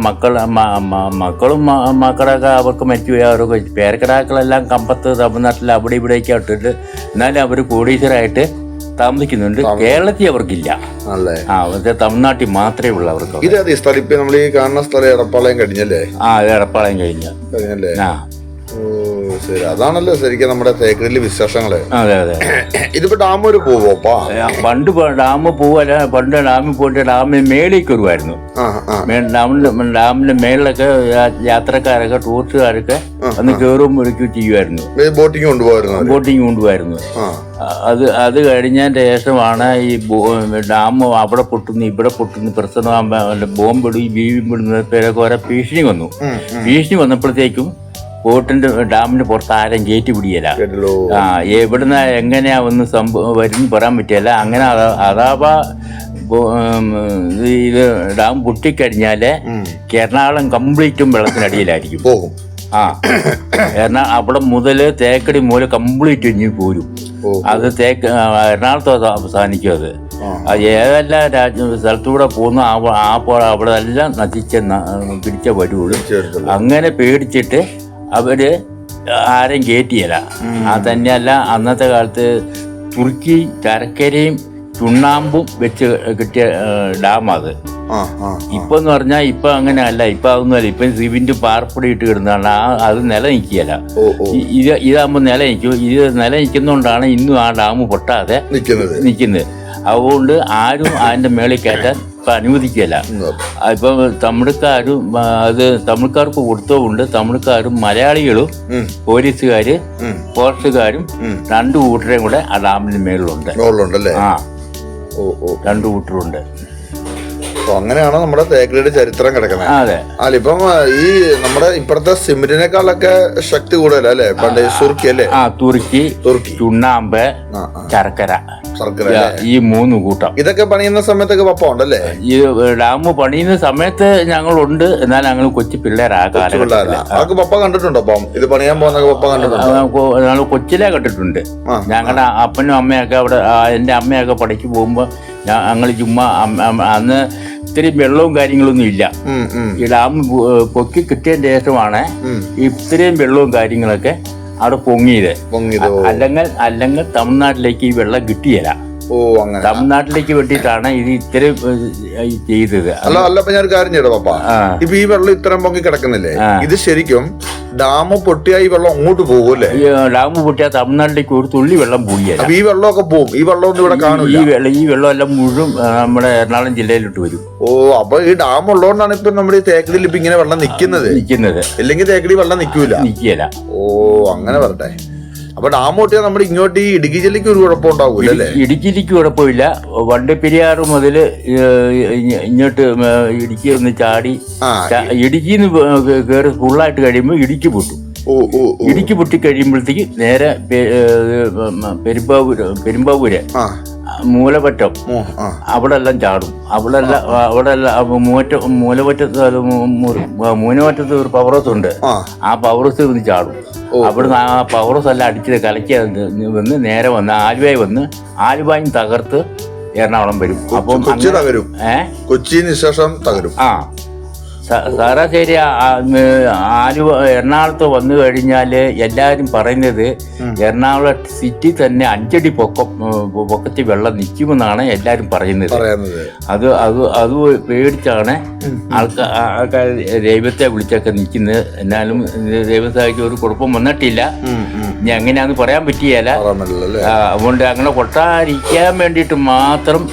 മക്കളും മക്കളൊക്കെ അവർക്ക് മറ്റുപോയി. അവർക്ക് പേരക്കിടാക്കളെല്ലാം കമ്പത്ത് തമിഴ്നാട്ടിൽ അവിടെ ഇവിടേക്ക് ഇട്ടിട്ട് എന്നാലും അവർ കോടീശ്വരായിട്ട് താമസിക്കുന്നുണ്ട്. കേരളത്തിൽ അവർക്കില്ല. തമിഴ്നാട്ടിൽ മാത്രമേ ഉള്ളൂ അവർക്ക്.
നമ്മൾ ഈ കാണുന്ന സ്ഥലം എടപ്പാളയം കഴിഞ്ഞല്ലേ?
എടപ്പാളയം കഴിഞ്ഞല്ലേ.
ശരി, അതാണല്ലോ ശരിക്കും നമ്മുടെ തേക്കടിയിലെ വിശേഷങ്ങള്.
അതെ അതെ.
ഇതിപ്പോ ഡാം ഒരു പോവോപ്പാ?
പണ്ട് ഡാം പോവല്ല, പണ്ട് ഡാമിൽ പോയിട്ട് ഡാമിന് മേളിലേക്ക് വരുമായിരുന്നു. ഡാമിന്റെ മേളിലൊക്കെ യാത്രക്കാരൊക്കെ ടൂറിസ്റ്റുകാരൊക്കെ അന്ന് കയറും മുറിക്കുകയും ചെയ്യുമായിരുന്നു.
ബോട്ടിങ്
കൊണ്ടുപോയിരുന്നു. അത് കഴിഞ്ഞതിന്റെ ശേഷമാണ് ഈ ഡാം അവിടെ പൊട്ടുന്നു ഇവിടെ പൊട്ടുന്നു പ്രശ്നമാകുമ്പോ ബോംബിടും വീഴുമ്പോഴുന്ന പേരൊക്കെ ഓരോ ഭീഷണി വന്നു. ഭീഷണി വന്നപ്പോഴത്തേക്കും ഡാമിന്റെ പുറത്ത് ആരും കയറ്റി പിടിയല്ല. എവിടുന്ന് എങ്ങനെയാ ഒന്ന് വരും പറയാൻ പറ്റിയല്ല. അങ്ങനെ അതാവാ ഇത് ഡാം പൊട്ടിക്കഴിഞ്ഞാല് എറണാകുളം കംപ്ലീറ്റും വെള്ളത്തിനടിയിലായിരിക്കും
പോകും.
അവിടെ മുതല് തേക്കടി മൂല കംപ്ലീറ്റ് ഇഞ്ഞി പോരും. അത് എറണാകുളത്ത് അവസാനിക്കും. അത് ഏതെല്ലാം സ്ഥലത്തൂടെ പോകുന്ന അവിടെ എല്ലാം പിടിച്ച വരുള്ളൂ. അങ്ങനെ പേടിച്ചിട്ട് അവര് ആരെയും കയറ്റിയല്ല. അത് തന്നെയല്ല അന്നത്തെ കാലത്ത് തുർക്കി ചരക്കരയും ചുണ്ണാമ്പും വെച്ച് കിട്ടിയ ഡാം അത്. ഇപ്പൊ എന്ന് പറഞ്ഞാൽ ഇപ്പൊ അങ്ങനെയല്ല. ഇപ്പൊ അതൊന്നുമല്ല. ഇപ്പൊ സിമെന്റ് പാർപ്പൊടി ഇട്ട് കിടന്നാണ് അത് നിലനിൽക്കുകയല്ല. ഇതാകുമ്പോ നിലനിൽക്കും. ഇത് നിലനിൽക്കുന്നോണ്ടാണ് ഇന്നും ആ ഡാം പൊട്ടാതെ നിൽക്കുന്നത്. അതുകൊണ്ട് ആരും അതിന്റെ മേളിൽ കയറ്റാൻ ഇപ്പൊ അനുവദിക്കല. ഇപ്പൊ തമിഴ്ക്കാരും തമിഴ്ക്കാർക്ക് കൊടുത്തതുകൊണ്ട് തമിഴ്ക്കാരും മലയാളികളും പോലീസുകാര് ഫോറസ്റ്റുകാരും രണ്ടു കൂട്ടരെയും കൂടെ ആ ഡാമിന്റെ മേളിലുണ്ട്. രണ്ടു കൂട്ടരുണ്ട്.
അങ്ങനെയാണ് നമ്മുടെ തേക്കടിയുടെ ചരിത്രം കിടക്കുന്നത്.
അതെ.
ഇപ്പം ഈ നമ്മുടെ ഇപ്പഴത്തെ സിമെന്റിനേക്കാളൊക്കെ ശക്തി കൂടുതലല്ലേ പണ്ട് തുർക്കി അല്ലേ?
തുർക്കി, ചുണ്ണാമ്പ്, ശർക്കര, ഈ 3 കൂട്ടം.
ഇതൊക്കെ പണിയുന്ന സമയത്തൊക്കെ പപ്പ ഉണ്ടല്ലേ?
ഈ ഡാം പണിയുന്ന സമയത്ത് ഞങ്ങളുണ്ട്. എന്നാൽ ഞങ്ങൾ കൊച്ചു പിള്ളേരാ കാലഘട്ടത്തില്.
പപ്പ കണ്ടിട്ടുണ്ടോ? അപ്പം ഇത് പണിയാൻ പോകുന്ന പപ്പ കണ്ടിട്ടുണ്ടോ?
ഞങ്ങൾ കൊച്ചിലെ കണ്ടിട്ടുണ്ട്. ഞങ്ങളുടെ അപ്പനും അമ്മയൊക്കെ അവിടെ എന്റെ അമ്മയൊക്കെ പണിക്ക് പോകുമ്പോ ഞങ്ങൾ ചുമ്മാ അന്ന് ഇത്രയും വെള്ളവും കാര്യങ്ങളൊന്നും ഇല്ല. ഈ ഡാം പൊക്കി കിട്ടിയതിന് ശേഷമാണ് ഇത്രയും വെള്ളവും കാര്യങ്ങളൊക്കെ അവിടെ പൊങ്ങിയത്. അല്ലെങ്കിൽ തമിഴ്നാട്ടിലേക്ക് ഈ വെള്ളം കിട്ടിയല്ല. തമിഴ്നാട്ടിലേക്ക് വേണ്ടിയിട്ടാണ് ഇത് ഇത്രയും ചെയ്തത്.
അല്ല ഞാൻ ഒരു കാര്യം ചെയ്തോ പപ്പ, ഇപ്പൊ ഈ വെള്ളം ഇത്രയും പൊങ്ങി കിടക്കുന്നില്ലേ, ഇത് ശരിക്കും ഡാം പൊട്ടിയാ ഈ വെള്ളം അങ്ങോട്ട് പോകുമല്ലേ?
ഡാം പൊട്ടിയാൽ തമിഴ്നാട്ടിലേക്ക് ഒരു തുള്ളി വെള്ളം പോയില്ല.
ഈ വെള്ളമൊക്കെ പോകും. ഈ വെള്ളമൊന്നും ഇവിടെ കാണില്ല.
ഈ വെള്ളം എല്ലാം മുഴുവൻ നമ്മുടെ എറണാകുളം ജില്ലയിലോട്ട് വരും.
അപ്പൊ ഈ ഡാം ഉള്ളതുകൊണ്ടാണ് ഇപ്പൊ നമ്മുടെ ഈ തേക്കടിയിൽ ഇപ്പൊ ഇങ്ങനെ വെള്ളം നിക്കുന്നത്. ഇല്ലെങ്കിൽ തേക്കടി വെള്ളം നിൽക്കൂല. അങ്ങനെ പറട്ടെ. അപ്പൊ ഡാം പൊട്ടിയാൽ നമ്മുടെ ഇങ്ങോട്ട് ഈ ഇടുക്കി ജില്ലക്ക് ഒരു കുഴപ്പമുണ്ടാവൂലല്ലേ?
ഇടുക്കിയിലേക്ക് കുഴപ്പമില്ല. വണ്ടിപ്പെരിയാറ് മുതല് ഇങ്ങോട്ട് ഇടുക്കി ഒന്ന് ചാടി ഇടുക്കിന്ന് കയറി ഫുള്ളായിട്ട് കഴിയുമ്പോ ഇടുക്കി പൊട്ടും. ഇടുക്കി പൊട്ടി കഴിയുമ്പോഴത്തേക്ക് നേരെ പെരുമ്പാവൂര് മൂലപറ്റം അവിടെ എല്ലാം ചാടും. മൂലപറ്റത്ത് ഒരു പവർ ഹൗസ് ഉണ്ട്. ആ പവർ ഹൗസിൽ വന്ന് ചാടും. അവിടുന്ന് ആ പവർ ഹൗസ് എല്ലാം അടിച്ച് കലക്കി വന്ന് നേരെ വന്ന് ആലുവയിൽ വന്ന് ആലുവായും തകർത്ത് എറണാകുളം വരും. അപ്പം
കൊച്ചിന് ശേഷം തകരും.
സാറാശ്ശേരി ആലുവ എറണാകുളത്ത് വന്നു കഴിഞ്ഞാൽ എല്ലാവരും പറയുന്നത് എറണാകുളം സിറ്റി തന്നെ 5 അടി പൊക്കത്തിൽ വെള്ളം നിൽക്കുമെന്നാണ് എല്ലാവരും പറയുന്നത്. അത് പേടിച്ചാണ് ആൾക്കാർ ദൈവത്തെ വിളിച്ചൊക്കെ നിൽക്കുന്നത്. എന്നാലും ദൈവസഹായിക്ക് ഒരു കുഴപ്പം വന്നിട്ടില്ല. ഇനി എങ്ങനെയാന്ന് പറയാൻ പറ്റിയല്ല. അതുകൊണ്ട് അങ്ങനെ കൊട്ടാതിരിക്കാൻ വേണ്ടിയിട്ട് മാത്രം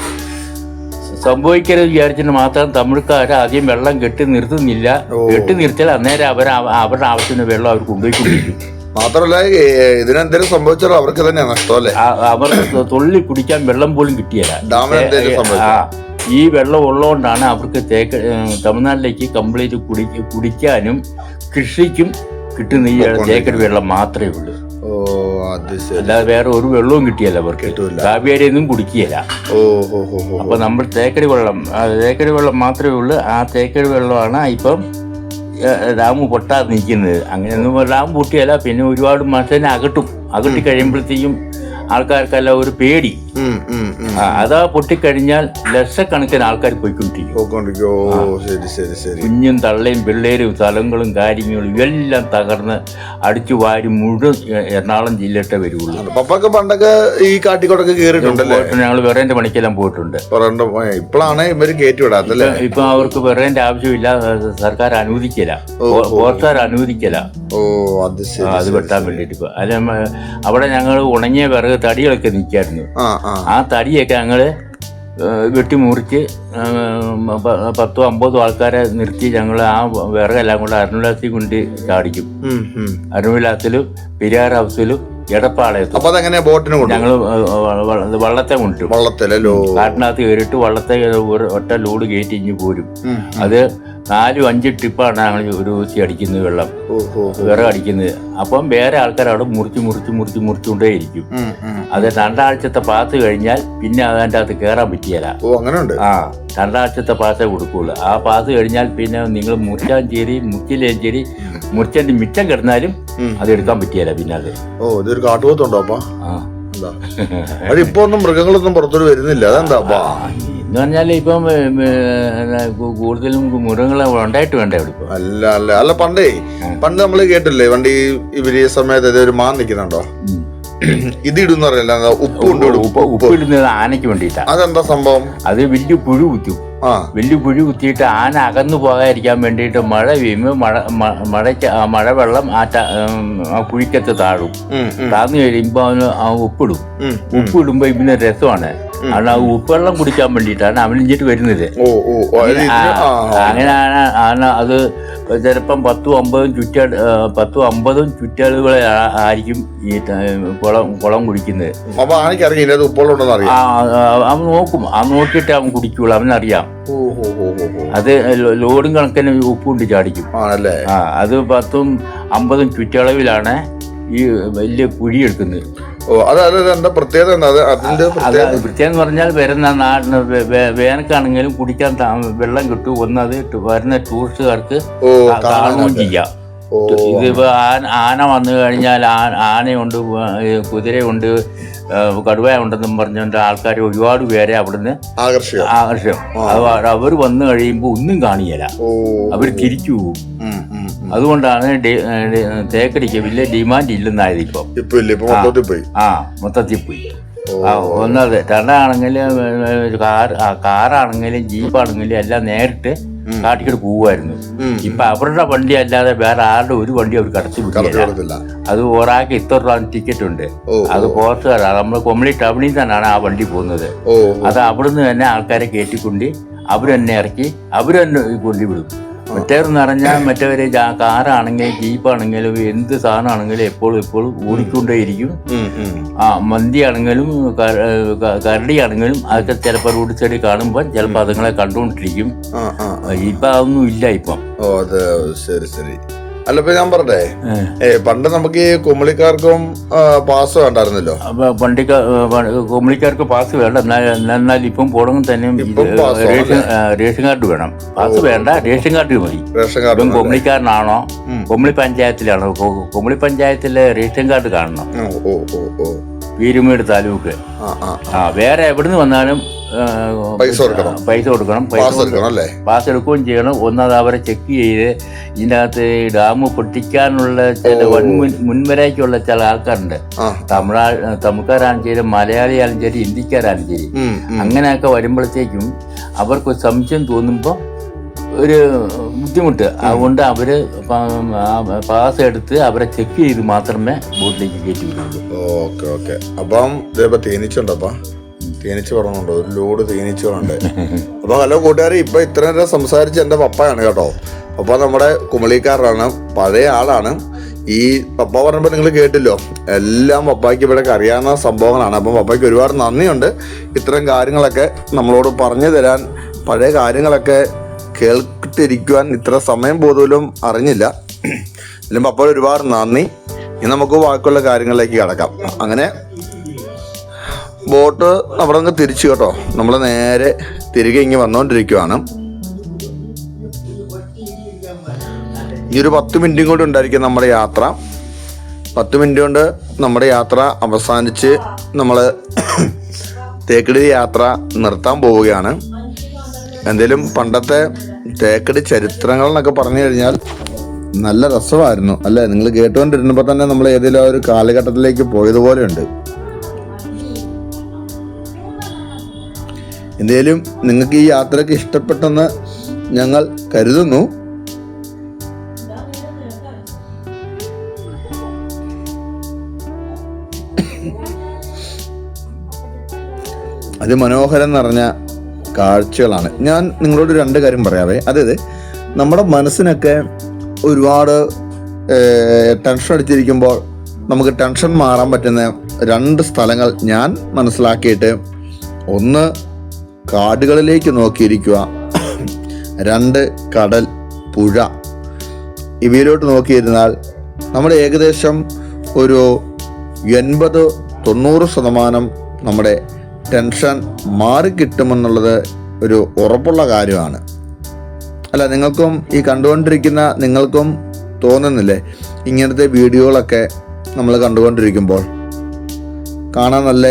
സംഭവിക്കരുത് വിചാരിച്ചിട്ട് മാത്രം തമിഴ്ക്കാർ ആദ്യം വെള്ളം കെട്ടി നിർത്തുന്നില്ല. കെട്ടി നിർത്തിയാൽ അന്നേരം അവരുടെ ആവശ്യത്തിന് വെള്ളം അവർ കൊണ്ടുപോയിക്കൊണ്ടിരിക്കും.
മാത്രമല്ല ഇതിനെന്തെങ്കിലും സംഭവിച്ചാൽ അവർക്ക് തന്നെ നഷ്ടമല്ലേ?
അവർക്ക് തൊള്ളി കുടിക്കാൻ വെള്ളം പോലും കിട്ടിയല്ല. ഈ വെള്ളം ഉള്ളതുകൊണ്ടാണ് അവർക്ക് തമിഴ്നാട്ടിലേക്ക് കംപ്ലീറ്റ് കുടിക്കാനും കൃഷിക്കും കിട്ടുന്ന ഈ തേക്കടി വെള്ളം മാത്രമേ ഉള്ളൂ. അല്ലാതെ വേറെ ഒരു വെള്ളവും കിട്ടിയല്ല അവർക്ക്. കാവേരിയൊന്നും കുടിക്കുകയല്ല. അപ്പൊ നമ്മൾ തേക്കടി വെള്ളം മാത്രമേ ഉള്ളൂ. ആ തേക്കടി വെള്ളമാണ് ഇപ്പം ഡാം പൊട്ടാതെ നിൽക്കുന്നത്. അങ്ങനെയൊന്നും ഡാം പൊട്ടിയല്ല. പിന്നെ ഒരുപാട് മനുഷ്യനെ അകട്ടി കഴിയുമ്പോഴത്തേക്കും ആൾക്കാർക്കെല്ലാം ഒരു പേടി. അതാ പൊട്ടിക്കഴിഞ്ഞാൽ ലക്ഷക്കണക്കിന് ആൾക്കാർ പോയിക്കൊണ്ടിരിക്കും.
പോയിക്കൊണ്ടിരിക്കോ? ശരി ശരി ശരി.
കുഞ്ഞും തള്ളയും പിള്ളേരും സ്ഥലങ്ങളും കാര്യങ്ങളും എല്ലാം തകർന്ന് അടിച്ചു വാരി മുഴുവൻ എറണാകുളം ജില്ലയിട്ടേ വരുള്ളൂ.
പപ്പൊക്കെ പണ്ടൊക്കെ ഈ കാട്ടിക്കോട്ടൊക്കെ കേറിയിട്ടുണ്ടല്ലേ?
ഞങ്ങൾ വിറേന്റെ പണിക്കെല്ലാം പോയിട്ടുണ്ട്.
ഇപ്പോഴാണ് ഇവര് കയറ്റി വിടാത്തല്ലേ?
ഇപ്പൊ അവർക്ക് വിറേന്റെ ആവശ്യമില്ല, സർക്കാർ അനുവദിക്കില്ല, ഫോർക്കാർ അനുവദിക്കില്ല.
ഓ അത് ശരി.
അത് വെട്ടാൻ വേണ്ടിട്ട് ഇപ്പൊ അല്ല അവിടെ ഞങ്ങൾ ഉണങ്ങിയ വിറക് തടികളൊക്കെ നിൽക്കായിരുന്നു. ആ തടിയൊക്കെ ഞങ്ങള് വെട്ടിമുറിച്ച് 10-50 ആൾക്കാരെ നിർത്തി ഞങ്ങൾ ആ വിറകെല്ലാം കൂടെ അരുണവിലാസത്തിൽ കൊണ്ട് ചാടിക്കും. അരുണവിലാസത്തിലും പെരിയാർ ഹൗസിലും എടപ്പാളയത്തും.
അപ്പൊ അതെങ്ങനെ ബോട്ടിന്
ഞങ്ങള് വള്ളത്തെ കൊണ്ടും കാട്ടിനകത്ത് കയറിയിട്ട് വള്ളത്തെ ഒറ്റ ലോഡ് കയറ്റി ഇഞ്ഞ് പോരും. അത് 4-5 ട്രിപ്പാണ് ഞങ്ങൾ ഒരു ദിവസം അടിക്കുന്നത്, വെള്ളം വിറക് അടിക്കുന്നത്. അപ്പം വേറെ ആൾക്കാർ അവിടെ മുറിച്ചുകൊണ്ടേ ഇരിക്കും. അത് 2 ആഴ്ചത്തെ പാസ് കഴിഞ്ഞാൽ പിന്നെ അതിൻ്റെ അകത്ത് കയറാൻ പറ്റിയല്ല. ആ 2 ആഴ്ചത്തെ പാസ്സേ കൊടുക്കുള്ളൂ. ആ പാസ് കഴിഞ്ഞാൽ പിന്നെ നിങ്ങൾ മുറിച്ചാലും ശരി മുറിച്ചില്ലേലും ശരി, മുറിച്ചതിന്റെ മിച്ചം കിടന്നാലും അത് എടുക്കാൻ പറ്റിയല്ല. പിന്നെ അത്
ഇതൊരു കാട്ടുപോത്തുണ്ടോ അപ്പ? അതിപ്പോ ഒന്നും മൃഗങ്ങളൊന്നും പുറത്തോട്ട് വരുന്നില്ല, അതെന്താ?
എന്ന് പറഞ്ഞാൽ ഇപ്പം കൂടുതലും മൃഗങ്ങളെ ഉണ്ടായിട്ട് വേണ്ടേ അവിടെ ഇപ്പൊ?
അല്ല പണ്ട് നമ്മള് കേട്ടില്ലേ, പണ്ട് ഇവര് ഈ സമയത്ത് ഒരു മാൻ നിക്കുന്നുണ്ടോ, ഇത് ഇടുന്ന പറയല്ല,
ഉപ്പ് ഇടുന്നത് ആനയ്ക്ക് വേണ്ടിയിട്ടാ.
അതെന്താ സംഭവം?
അത് വലിയ പുഴു കുത്തും. വലിയ പുഴു കുത്തിയിട്ട് ആന അകന്നു പോകാതിരിക്കാൻ വേണ്ടിയിട്ട് മഴ പെയ്യുമ്പോൾ മഴവെള്ളം ആ കുഴിക്കത്ത് താഴും. താഴ്ന്നു കഴിയുമ്പോ അവന് ഉപ്പിടും. ഉപ്പിടുമ്പോ ഇവന് രസമാണ്. കാരണം ആ ഉപ്പുവെള്ളം കുടിക്കാൻ വേണ്ടിയിട്ടാണ് അവൻ ഇഞ്ചിട്ട് വരുന്നത്. അങ്ങനെയാണ് ആന അത് ചിലപ്പം 10-50 ചുറ്റാളുകളെ ആയിരിക്കും ഈ കുളം കുടിക്കുന്നത്. അവൻ നോക്കും, അവൻ നോക്കിയിട്ട് അവൻ കുടിക്കുള്ളൂ, അവനറിയാം. അത് ലോഡും കണക്കിന് ഉപ്പ് കൊണ്ട് ചാടിക്കും. അത് 10-50 ചുറ്റളവിലാണ് ഈ വലിയ കുഴി എടുക്കുന്നത്. പ്രത്യേകം എന്ന് പറഞ്ഞാൽ വരുന്ന നാടിന് വേനൽക്കാണെങ്കിലും കുടിക്കാൻ വെള്ളം കിട്ടും. ഒന്നത് വരുന്ന ടൂറിസ്റ്റുകാർക്ക് കാണുകയും ചെയ്യാം. ഇതിപ്പോ ആന വന്നു കഴിഞ്ഞാൽ ആനയുണ്ട്, കുതിരയുണ്ട്, കടുവ ഉണ്ടെന്നും പറഞ്ഞുകൊണ്ട് ആൾക്കാർ ഒരുപാട് പേരെ അവിടുന്ന് ആകർഷിക്കും. അവർ വന്നു കഴിയുമ്പോ ഒന്നും കാണിയല്ല, അവർ തിരിച്ചു പോകും. അതുകൊണ്ടാണ് തേക്കടിക്ക് വലിയ ഡിമാൻഡ് ഇല്ലെന്നായത് ഇപ്പൊ. മൊത്തത്തിൽ പോയി. ഒന്നത് 2 കാറാണെങ്കിലും ജീപ്പാണെങ്കിലും എല്ലാം നേരിട്ട് കാട്ടിക്കൂടെ പോവുമായിരുന്നു. ഇപ്പൊ അവരുടെ വണ്ടി അല്ലാതെ വേറെ ആരുടെ ഒരു വണ്ടി അവർ കടത്തി വിട്ടില്ല. അത് ഒരാൾക്ക് ഇത്ര രൂപ ടിക്കറ്റ് ഉണ്ട്. അത് പോർച്ചുകാരാണ്. നമ്മൾ കൊമ്മളി ടൗണിൽ തന്നെയാണ് ആ വണ്ടി പോകുന്നത്. അത് അവിടുന്ന് തന്നെ ആൾക്കാരെ കയറ്റിക്കൊണ്ട് അവർ തന്നെ ഇറക്കി അവർ തന്നെ കൊണ്ടുവിടും. മറ്റേന്ന് പറഞ്ഞാൽ മറ്റവര് കാറാണെങ്കിലും ജീപ്പാണെങ്കിലും എന്ത് സാധനമാണെങ്കിലും എപ്പോഴും ഓടിക്കൊണ്ടേയിരിക്കും. മന്തി ആണെങ്കിലും കരടിയാണെങ്കിലും അതൊക്കെ ചിലപ്പോൾ റോഡ് സൈഡിൽ കാണുമ്പോൾ ചിലപ്പോൾ അതുങ്ങളെ കണ്ടുകൊണ്ടിരിക്കും. ഇപ്പൊ അതൊന്നും ഇല്ല ഇപ്പം.
ശരി. അല്ല ഇപ്പൊ ഞാൻ പറഞ്ഞേ, പണ്ട് നമുക്ക് ഈ കുമളിക്കാർക്കും പാസ് വേണ്ടായിരുന്നല്ലോ.
കുമളിക്കാർക്ക് പാസ് വേണ്ട. എന്നാൽ ഇപ്പം പോണെങ്കിൽ തന്നെ റേഷൻ കാർഡ് വേണം. പാസ് വേണ്ട, റേഷൻ കാർഡ് മതി. ഇപ്പം കുമളിക്കാരനാണോ, കുമളി പഞ്ചായത്തിലാണോ, കുമളി പഞ്ചായത്തിലെ റേഷൻ കാർഡ് കാണണം. പീരുമേട് താലൂക്ക്. വേറെ എവിടുന്ന് വന്നാലും പൈസ കൊടുക്കണം. പാസ് എടുക്കുകയും ചെയ്യണം. ഒന്നത് അവരെ ചെക്ക് ചെയ്ത് ഇതിനകത്ത് ഡാം പൊട്ടിക്കാനുള്ള ചില മുൻവരയ്ക്കുള്ള ചില ആൾക്കാരുണ്ട്. തമിഴ്ക്കാരാണെങ്കിലും ശരി, മലയാളിയാലും ശരി, ഹിന്ദിക്കാരാലും ശരി. അങ്ങനെയൊക്കെ വരുമ്പോഴത്തേക്കും അവർക്ക് സംശയം തോന്നുമ്പോൾ ഒരു ബുദ്ധിമുട്ട്. അതുകൊണ്ട് അവര് പാസ് എടുത്ത് അവരെ ചെക്ക് ചെയ്ത് മാത്രമേ ബോട്ടിലേക്ക് കയറ്റി വിടുള്ളൂ.
ഓക്കെ. അപ്പം തേനീച്ചുണ്ടപ്പാ, തേനീച്ച പറഞ്ഞുണ്ടോ? ഒരു ലോഡ് തേനീച്ചുകളുണ്ട്. അപ്പൊ ഹലോ കൂട്ടുകാരെ, ഇപ്പൊ ഇത്ര നേരം സംസാരിച്ച് എന്റെ പപ്പയാണ് കേട്ടോ. പപ്പ നമ്മുടെ കുമളിക്കാരനാണ്, പഴയ ആളാണ്. ഈ പപ്പ പറഞ്ഞപ്പോൾ നിങ്ങൾ കേട്ടില്ലോ, എല്ലാം പപ്പായ്ക്ക് ഇവിടെ അറിയാവുന്ന സംഭവങ്ങളാണ്. അപ്പം പപ്പയ്ക്ക് ഒരുപാട് നന്ദിയുണ്ട് ഇത്തരം കാര്യങ്ങളൊക്കെ നമ്മളോട് പറഞ്ഞു തരാൻ. പഴയ കാര്യങ്ങളൊക്കെ കേട്ടിരിക്കുവാൻ ഇത്ര സമയം പോലും അറിഞ്ഞില്ല. എല്ലാം പപ്പ ഒരുപാട് നന്ദി. ഇനി നമുക്ക് ബാക്കിയുള്ള കാര്യങ്ങളിലേക്ക് കടക്കാം. അങ്ങനെ ബോട്ട് അവിടെ നിന്ന് തിരിച്ചു കേട്ടോ. നമ്മൾ നേരെ തിരികെ ഇങ്ങ് വന്നുകൊണ്ടിരിക്കുവാണ്. ഈ ഒരു 10 മിനിറ്റും കൂടി ഉണ്ടായിരിക്കും നമ്മുടെ യാത്ര. 10 മിനിറ്റ് കൊണ്ട് നമ്മുടെ യാത്ര അവസാനിച്ച് നമ്മൾ തേക്കടി യാത്ര നിർത്താൻ പോവുകയാണ്. എന്തേലും പണ്ടത്തെ തേക്കടി ചരിത്രങ്ങൾ എന്നൊക്കെ പറഞ്ഞു കഴിഞ്ഞാൽ നല്ല രസമായിരുന്നു അല്ലേ? നിങ്ങൾ കേട്ടുകൊണ്ടിരുന്നപ്പോൾ തന്നെ നമ്മൾ ഏതെങ്കിലും ആ ഒരു കാലഘട്ടത്തിലേക്ക് പോയതുപോലെയുണ്ട്. എന്തേലും നിങ്ങൾക്ക് ഈ യാത്രയ്ക്ക് ഇഷ്ടപ്പെട്ടെന്ന് ഞങ്ങൾ കരുതുന്നു. അതിമനോഹരം നിറഞ്ഞ കാഴ്ചകളാണ്. ഞാൻ നിങ്ങളോട് രണ്ട് കാര്യം പറയാവേ. അതായത് നമ്മുടെ മനസ്സിനൊക്കെ ഒരുപാട് ടെൻഷൻ അടിച്ചിരിക്കുമ്പോൾ നമുക്ക് ടെൻഷൻ മാറാൻ പറ്റുന്ന രണ്ട് സ്ഥലങ്ങൾ ഞാൻ മനസ്സിലാക്കിയിട്ട്, ഒന്ന് കാടുകളിലേക്ക് നോക്കിയിരിക്കുക, രണ്ട് കടൽ, പുഴ. ഇവയിലോട്ട് നോക്കിയിരുന്നാൽ നമ്മുടെ ഏകദേശം ഒരു 80-90% നമ്മുടെ ടെൻഷൻ മാറിക്കിട്ടുമെന്നുള്ളത് ഒരു ഉറപ്പുള്ള കാര്യമാണ്. അല്ല, നിങ്ങൾക്കും ഈ കണ്ടുകൊണ്ടിരിക്കുന്ന നിങ്ങൾക്കും തോന്നുന്നില്ലേ? ഇങ്ങനത്തെ വീഡിയോകളൊക്കെ നമ്മൾ കണ്ടുകൊണ്ടിരിക്കുമ്പോൾ കാണാൻ നല്ല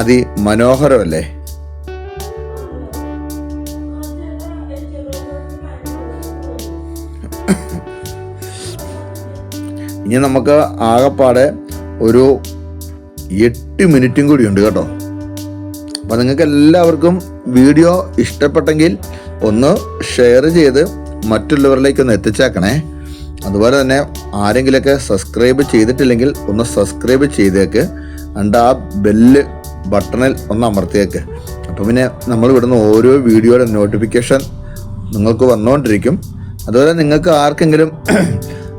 അതിമനോഹരമല്ലേ? ഇനി നമുക്ക് ആകെപ്പാടെ ഒരു 8 മിനിറ്റും കൂടിയുണ്ട് കേട്ടോ. അപ്പം നിങ്ങൾക്ക് എല്ലാവർക്കും വീഡിയോ ഇഷ്ടപ്പെട്ടെങ്കിൽ ഒന്ന് ഷെയർ ചെയ്ത് മറ്റുള്ളവരിലേക്കൊന്ന് എത്തിച്ചേക്കണേ. അതുപോലെ തന്നെ ആരെങ്കിലുമൊക്കെ സബ്സ്ക്രൈബ് ചെയ്തിട്ടില്ലെങ്കിൽ ഒന്ന് സബ്സ്ക്രൈബ് ചെയ്തേക്ക്. and ആ ബെല്ല് ബട്ടണിൽ ഒന്ന് അമർത്തിയേക്ക്. അപ്പം പിന്നെ നമ്മൾ ഇവിടുന്ന് ഓരോ വീഡിയോയുടെ നോട്ടിഫിക്കേഷൻ നിങ്ങൾക്ക് വന്നുകൊണ്ടിരിക്കും. അതുപോലെ നിങ്ങൾക്ക് ആർക്കെങ്കിലും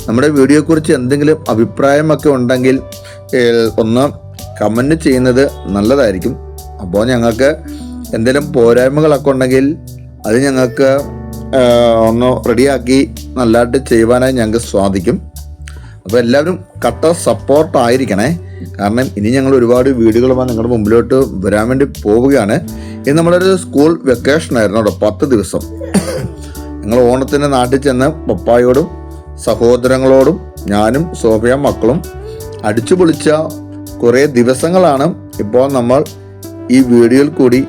നമ്മുടെ വീഡിയോയെക്കുറിച്ച് എന്തെങ്കിലും അഭിപ്രായമൊക്കെ ഉണ്ടെങ്കിൽ ഒന്ന് കമൻറ്റ് ചെയ്യുന്നത് നല്ലതായിരിക്കും. അപ്പോൾ ഞങ്ങൾക്ക് എന്തെങ്കിലും പോരായ്മകളൊക്കെ ഉണ്ടെങ്കിൽ അത് ഞങ്ങൾക്ക് ഒന്ന് റെഡിയാക്കി നല്ലതായിട്ട് ചെയ്യുവാനായി ഞങ്ങൾക്ക് സാധിക്കും. അപ്പോൾ എല്ലാവരും കട്ട സപ്പോർട്ടായിരിക്കണേ. കാരണം ഇനി ഞങ്ങൾ ഒരുപാട് വീഡിയോകളുമായി നിങ്ങളുടെ മുമ്പിലോട്ട് വരാൻ വേണ്ടി പോവുകയാണ്. ഇത് നമ്മുടെ ഒരു സ്കൂൾ വെക്കേഷൻ ആയിരുന്നു കേട്ടോ, 10 ദിവസം. ഞങ്ങൾ ഓണത്തിന് നാട്ടിൽ ചെന്ന് പപ്പായോടും സഹോദരങ്ങളോടും ഞാനും സോഫിയ മക്കളും അടിച്ചു പൊളിച്ച കുറേ ദിവസങ്ങളാണ് ഇപ്പോൾ നമ്മൾ ഈ വീഡിയോയിൽ കൂടി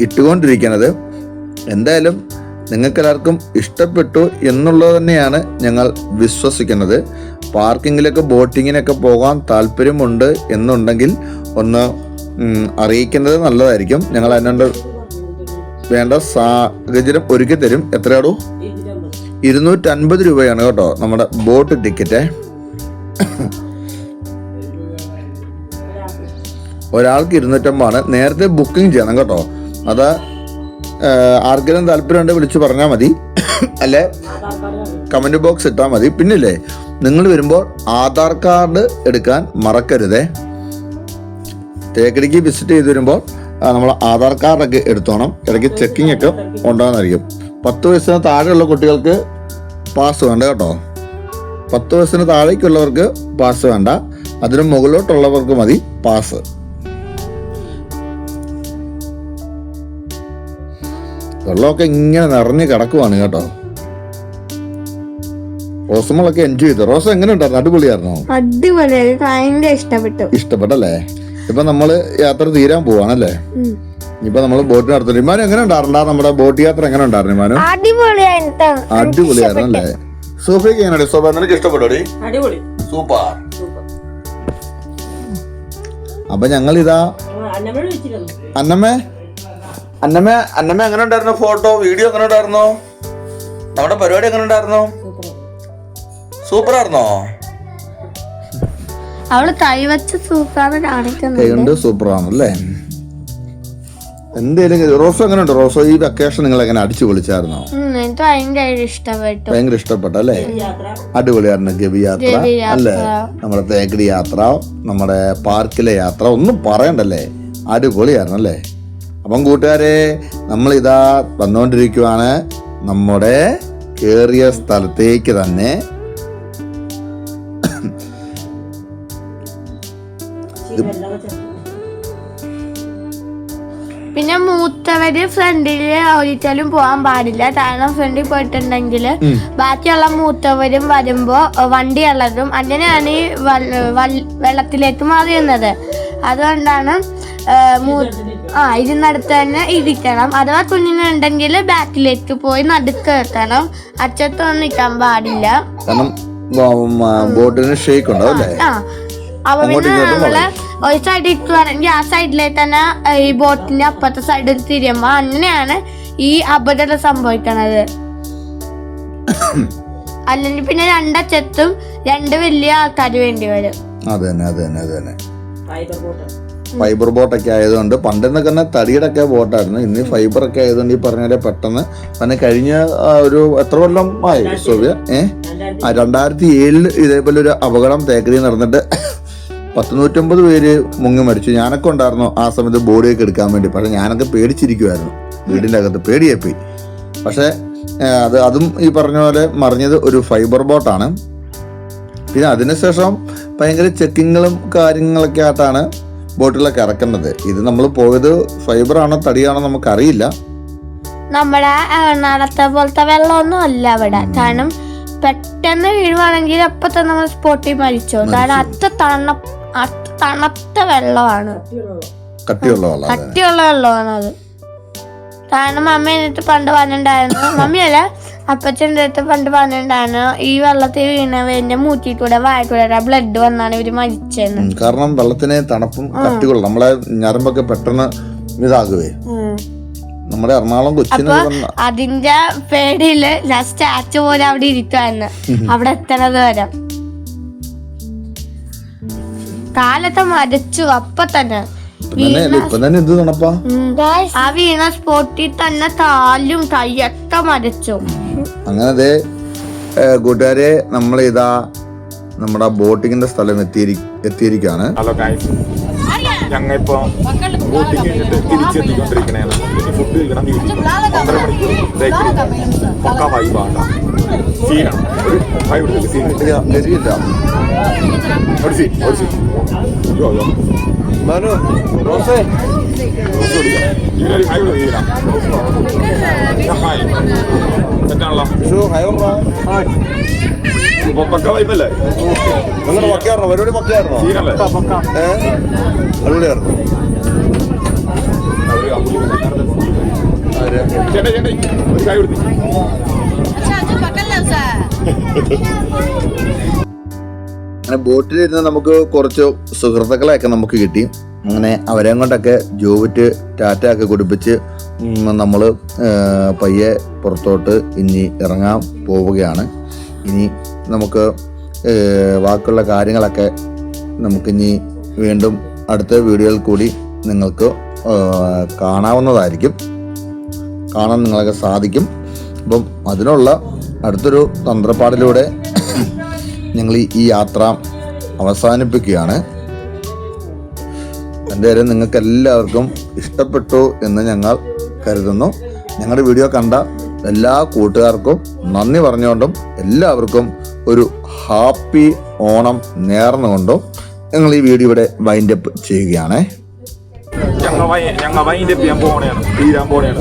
ഇട്ടുകൊണ്ടിരിക്കുന്നത്. എന്തായാലും നിങ്ങൾക്കെല്ലാവർക്കും ഇഷ്ടപ്പെട്ടു എന്നുള്ളത് തന്നെയാണ് ഞങ്ങൾ വിശ്വസിക്കുന്നത്. പാർക്കിങ്ങിലൊക്കെ ബോട്ടിങ്ങിനൊക്കെ പോകാൻ താല്പര്യമുണ്ട് എന്നുണ്ടെങ്കിൽ ഒന്ന് അറിയിക്കുന്നത് നല്ലതായിരിക്കും. ഞങ്ങൾ അതിനുണ്ട് വേണ്ട സാഹചര്യം ഒരുക്കി തരും. എത്രയാടൂ? 250 രൂപയാണ് കേട്ടോ നമ്മുടെ ബോട്ട് ടിക്കറ്റ്. ഒരാൾക്ക് 250 നേരത്തെ ബുക്കിംഗ് ചെയ്യണം കേട്ടോ. അത് ആർക്കെങ്കിലും താല്പര്യമുണ്ട് വിളിച്ച് പറഞ്ഞാൽ മതി, അല്ലെ കമന്റ് ബോക്സ് ഇട്ടാൽ മതി. പിന്നില്ലേ, നിങ്ങൾ വരുമ്പോൾ ആധാർ കാർഡ് എടുക്കാൻ മറക്കരുതേ. തേക്കടിക്ക് വിസിറ്റ് ചെയ്ത് വരുമ്പോൾ നമ്മൾ ആധാർ കാർഡൊക്കെ എടുത്തോണം. ഇടയ്ക്ക് ചെക്കിംഗ് ഒക്കെ ഉണ്ടാകുന്നതായിരിക്കും. 10 വയസ്സിന് താഴെയുള്ള കുട്ടികൾക്ക് പാസ് വേണ്ട കേട്ടോ. 10 വയസ്സിന് താഴേക്കുള്ളവർക്ക് പാസ് വേണ്ട, അതിന് മുകളിലോട്ടുള്ളവർക്ക് മതി പാസ്. വെള്ളമൊക്കെ ഇങ്ങനെ നിറഞ്ഞ് കിടക്കുവാണ് കേട്ടോ. റോസമോളൊക്കെ എൻജോയ് ചെയ്തു. റോസ എങ്ങനെ ഉണ്ടായിരുന്നു? അടിപൊളിയായിരുന്നോ?
അടിപൊളിയായിരുന്നു, ഇഷ്ടപ്പെട്ടു.
ഇഷ്ടപ്പെട്ടല്ലേ? ഇപ്പൊ നമ്മള് യാത്ര തീരാൻ പോവാണല്ലേ? ഇപ്പൊ നമ്മള് ബോട്ട് നടത്തുന്നു. ഇമാനും എങ്ങനെ ഉണ്ടായിരുന്നാ? നമ്മുടെ ബോട്ട് യാത്ര എങ്ങനെ ഉണ്ടായിരുന്നു ഇമാനും? അടിപൊളിയായിരുന്നു അല്ലേ? സോഫിക്ക് എങ്ങനെയാണ്? സോഫ നിനക്ക് ഇഷ്ടപ്പെട്ടോടി? സൂപ്പർ. അപ്പൊ ഞങ്ങൾ ഇതാ അന്നമ്മേ എങ്ങനെ ഉണ്ടായിരുന്നു? ഫോട്ടോ വീഡിയോ എങ്ങനെ ഉണ്ടായിരുന്നു? നമ്മുടെ പരിപാടി എങ്ങനെ ഉണ്ടായിരുന്നു? സൂപ്പർ ആയിരുന്നോ?
അവള് കൈവച്ച് സൂപ്പറാണ് കാണിക്കുന്നത്.
കൈകൊണ്ട് സൂപ്പറാണല്ലേ? എന്തേലും റോസോ എങ്ങനെ ഉണ്ട്? റോസോ ഈ വെക്കേഷൻ നിങ്ങൾ എങ്ങനെ അടിച്ചു പൊളിച്ചായിരുന്നോ?
എനിക്ക്
ഭയങ്കര ഇഷ്ടപ്പെട്ടല്ലേ? അടിപൊളിയായിരുന്നു. ഗവി യാത്ര അല്ലേ? നമ്മുടെ തേക്കടി യാത്ര, നമ്മുടെ പാർക്കിലെ യാത്ര, ഒന്നും പറയണ്ടല്ലേ? അടിപൊളിയായിരുന്നു അല്ലേ? അപ്പം കൂട്ടുകാരെ, നമ്മളിതാ വന്നുകൊണ്ടിരിക്കുവാണ് നമ്മുടെ കേറിയ സ്ഥലത്തേക്ക് തന്നെ.
പിന്നെ മൂത്തവര് ഫ്രണ്ടില് ഒരിക്കലും പോകാൻ പാടില്ല. കാരണം ഫ്രണ്ടിൽ പോയിട്ടുണ്ടെങ്കിൽ ബാക്കിയുള്ള മൂത്തവരും വരുമ്പോ വണ്ടി ഉള്ളതും അങ്ങനെയാണ് ഈ വെള്ളത്തിലേക്ക് മറിയുന്നത്. അതുകൊണ്ടാണ് ഇതിനടുത്ത് തന്നെ ഇരിക്കണം. അഥവാ കുഞ്ഞിനുണ്ടെങ്കിൽ ബാക്കിലേക്ക് പോയി നടുക്ക് നിർത്തണം. അറ്റത്തൊന്നും നിൽക്കാൻ പാടില്ല.
കാരണം ബോട്ടിന് ഷേക്ക് ഉണ്ടാവും അല്ലേ?
അപ്പൊ പിന്നെ നമ്മള് ഒരു സൈഡിൽ ഇരിക്കുവാണെങ്കിൽ ആ സൈഡിലേക്ക് തന്നെ ഈ ബോട്ടിന്റെ അപ്പുറത്തെ സൈഡിൽ തിരിയുമ്പോ അങ്ങനെയാണ് ഈ അപകടം സംഭവിക്കണത്. അല്ലെങ്കിൽ പിന്നെ രണ്ടറ്റത്തും രണ്ട് വലിയ ആൾക്കാർ വേണ്ടി വരും.
അതന്നെ ഫൈബർ ബോട്ടൊക്കെ ആയതുകൊണ്ട് പണ്ടെന്നൊക്കെ തന്നെ തടിയുടെ ഒക്കെ ബോട്ടായിരുന്നു. ഇന്ന് ഫൈബർ ഒക്കെ ആയതുകൊണ്ട് ഈ പറഞ്ഞ പോലെ തന്നെ കഴിഞ്ഞ ഒരു എത്ര കൊല്ലം ആയി സോഫിയ? 2007 ഇതേപോലെ ഒരു അപകടം തേക്കടി നടന്നിട്ട് 190 പേര് മുങ്ങി മരിച്ചു. ഞാനൊക്കെ ഉണ്ടായിരുന്നു ആ സമയത്ത് ബോഡിയൊക്കെ എടുക്കാൻ വേണ്ടി. പക്ഷെ ഞാനൊക്കെ പേടിച്ചിരിക്കുമായിരുന്നു, വീടിൻ്റെ അകത്ത് പേടിയായിപ്പോയി. പക്ഷെ അതും ഈ പറഞ്ഞ പോലെ മറിഞ്ഞത് ഒരു ഫൈബർ ബോട്ടാണ്. പിന്നെ അതിനുശേഷം ഭയങ്കര ചെക്കിങ്ങുകളും കാര്യങ്ങളൊക്കെ ആയിട്ടാണ് ബോട്ടിലൊക്കെ ഇറക്കുന്നത്. ഇത് നമ്മൾ പോയത് ഫൈബറാണോ തടിയാണോ നമുക്കറിയില്ല.
നമ്മുടെ എറണാകുളത്തെ പോലത്തെ വെള്ളമൊന്നും അല്ല അവിടെ. കാരണം പെട്ടെന്ന് വീഴുവാണെങ്കിൽ അപ്പൊ തന്നെ നമ്മൾ സ്പോട്ടിൽ മരിച്ചു. കാരണം തണുത്ത വെള്ളമാണ്, കട്ടിയുള്ള വെള്ളമാണ് അത്. കാരണം മമ്മി എന്നിട്ട് പണ്ട് പറഞ്ഞിട്ടുണ്ടായിരുന്നു, മമ്മിയല്ല അപ്പച്ചൻ്റെ അടുത്ത് പണ്ട് പറഞ്ഞിട്ടുണ്ടായിരുന്നു, ഈ വെള്ളത്തിൽ വീണവന്റെ മൂറ്റിക്കൂടെ വായക്കൂടെ ബ്ലഡ് വന്നാണ് ഇവര് മരിച്ചെന്ന്.
കാരണം വെള്ളത്തിന് തണുപ്പും കട്ടികൊള്ളും, നമ്മളെ ഞരമ്പൊക്കെ പെട്ടെന്ന് ഇതാകുവേ. നമ്മുടെ എറണാകുളം കൊച്ചിന്
അതിന്റെ പേടിയില് ഞാൻ സ്റ്റാച്ചു പോലെ അവിടെ ഇരിക്കുവായിരുന്നു അവിടെ എത്തണത് വരെ. കാലത്തെ മരച്ചു അപ്പൊ തന്നെ. ആ വീണ സ്പോട്ടിൽ തന്നെ കാലും കൈയൊക്കെ മരച്ചു.
അങ്ങനെ കൂട്ടുകാരെ നമ്മളിതാ നമ്മുടെ ബോട്ടിങ്ങിന്റെ സ്ഥലം എത്തിയിരിക്കുകയാണ്.
ഹലോ ഗൈസ്, ഞങ്ങൾ ഇപ്പൊ ബോട്ടിങ് കഴിഞ്ഞിട്ട് തിരിച്ചെത്തിക്കൊണ്ടിരിക്കണേണ്. ഇനി ഫുഡ് കഴിക്കണം. 1.5 മണിക്കൂർ പക്ക വൈബാണ്. സീനാണ്. ഒരു വൈബ് എടുത്തില്ല. സീൻ പക്ക വൈബല്ലേ?
പരിപാടി പക്കയായിരുന്നോ?
സീനല്ലേ?
അടിപൊളിയായിരുന്നു.
ചേട്ടാ ഒരു കായ് കൊടുത്തി.
അങ്ങനെ ബോട്ടിലിരുന്ന് നമുക്ക് കുറച്ച് സുഹൃത്തുക്കളെയൊക്കെ നമുക്ക് കിട്ടി. അങ്ങനെ അവരെ കൊണ്ടൊക്കെ ജോബിറ്റ് ടാറ്റ ഒക്കെ കുടിപ്പിച്ച് നമ്മൾ പയ്യെ പുറത്തോട്ട് ഇനി ഇറങ്ങാൻ പോവുകയാണ്. ഇനി നമുക്ക് ബാക്കിയുള്ള കാര്യങ്ങളൊക്കെ നമുക്കിനി വീണ്ടും അടുത്ത വീഡിയോയിൽ കൂടി നിങ്ങൾക്ക് കാണാവുന്നതായിരിക്കും, കാണാൻ നിങ്ങളൊക്കെ സാധിക്കും. അപ്പം അതിനുള്ള അടുത്തൊരു തന്ത്രപ്പാടിലൂടെ ഞങ്ങൾ ഈ യാത്ര അവസാനിപ്പിക്കുകയാണ്. എന്തായാലും നിങ്ങൾക്ക് എല്ലാവർക്കും ഇഷ്ടപ്പെട്ടു എന്ന് ഞങ്ങൾ കരുതുന്നു. ഞങ്ങളുടെ വീഡിയോ കണ്ട എല്ലാ കൂട്ടുകാർക്കും നന്ദി പറഞ്ഞുകൊണ്ടും എല്ലാവർക്കും ഒരു ഹാപ്പി ഓണം നേർന്നുകൊണ്ടും ഞങ്ങൾ ഈ വീഡിയോ ഇവിടെ വൈൻഡ് അപ്പ് ചെയ്യുകയാണ്.
ഞങ്ങൾ വൈൻഡ് അപ്പ് ചെയ്യാൻ പോകണേണ്, തീരാൻ പോകണേണ്.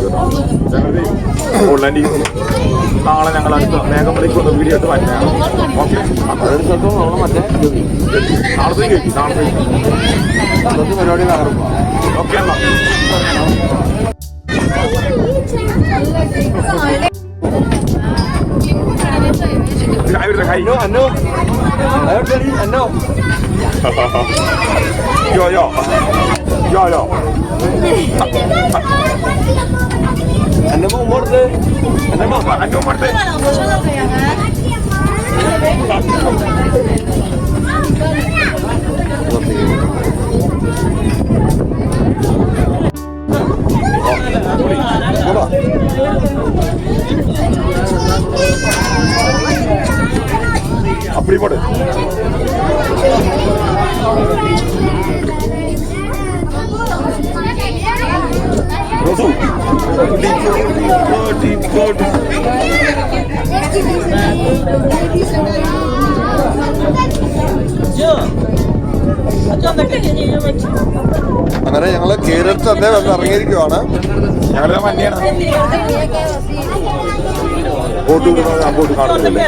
ഓൾറെഡി നാളെ ഞങ്ങൾ അടുത്ത മേഘമലയ്ക്ക് വീഡിയോ ആയിട്ട് വരുന്നതാണ്. ഓക്കെ, നാളത്തെ പരിപാടി നടക്കും. ഓക്കെ എന്നാ அப்படி போடு.
അങ്ങനെ ഞങ്ങള് കേരളത്തിൽ തന്നെ വന്ന് ഇറങ്ങിയിരിക്കുവാണ്.
ഞങ്ങളുടെ വണ്ടിയാണ് ബോട്ട് കാണുന്നില്ലേ?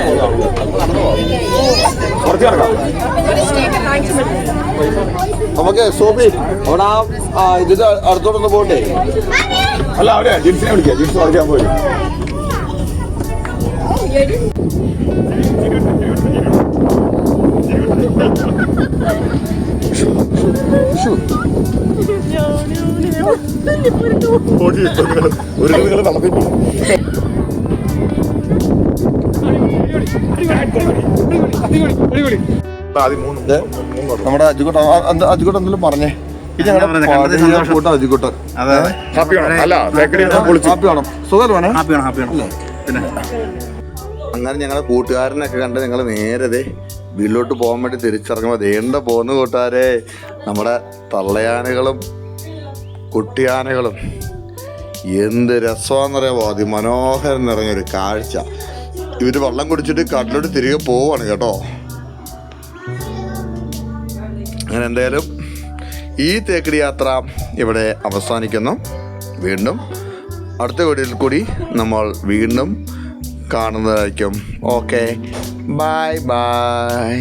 കുറച്ച് കിടക്കാം.
നമുക്ക് സോഫി അവിടെ ഇതിന്റെ അടുത്തോട്ടൊന്ന് പോകണ്ടേ?
അല്ല അവിടെ ജിൻസിനെ വിളിക്കാം, ജിൻസ് കളിക്കാൻ പോയി. ഒരു നിങ്ങൾ നടത്തിപ്പോ
നമ്മുടെ അജിക്കോട്ടൻ എന്തെങ്കിലും പറഞ്ഞേ. ഇത് ഞങ്ങളുടെ കൂട്ടം അജിക്കോട്ടൻ.
ഹാപ്പിയാണോ? അല്ല തേക്കടി പൊളിച്ചു.
ഹാപ്പിയാണോ? സുഖമാണ്.
പിന്നെ
അങ്ങനെ ഞങ്ങളുടെ കൂട്ടുകാരനൊക്കെ കണ്ട് ഞങ്ങൾ നേരെ വീട്ടിലോട്ട് പോകാൻ വേണ്ടി തിരിച്ചിറങ്ങുമ്പോൾ ദേണ്ട പോകുന്ന കൂട്ടുകാരെ, നമ്മുടെ തള്ളയാനകളും കുട്ടിയാനകളും എന്ത് രസമാണെന്നറിയാമോ? അതിമനോഹരം നിറഞ്ഞൊരു കാഴ്ച. ഇവർ വെള്ളം കുടിച്ചിട്ട് കടലോട്ട് തിരികെ പോവാണ് കേട്ടോ. അങ്ങനെ എന്തായാലും ഈ തേക്കടി യാത്ര ഇവിടെ അവസാനിക്കുന്നു. വീണ്ടും അടുത്ത വീഡിയോയിൽ കൂടി നമ്മൾ വീണ്ടും കാണുന്നതായിരിക്കും. Okay, bye bye.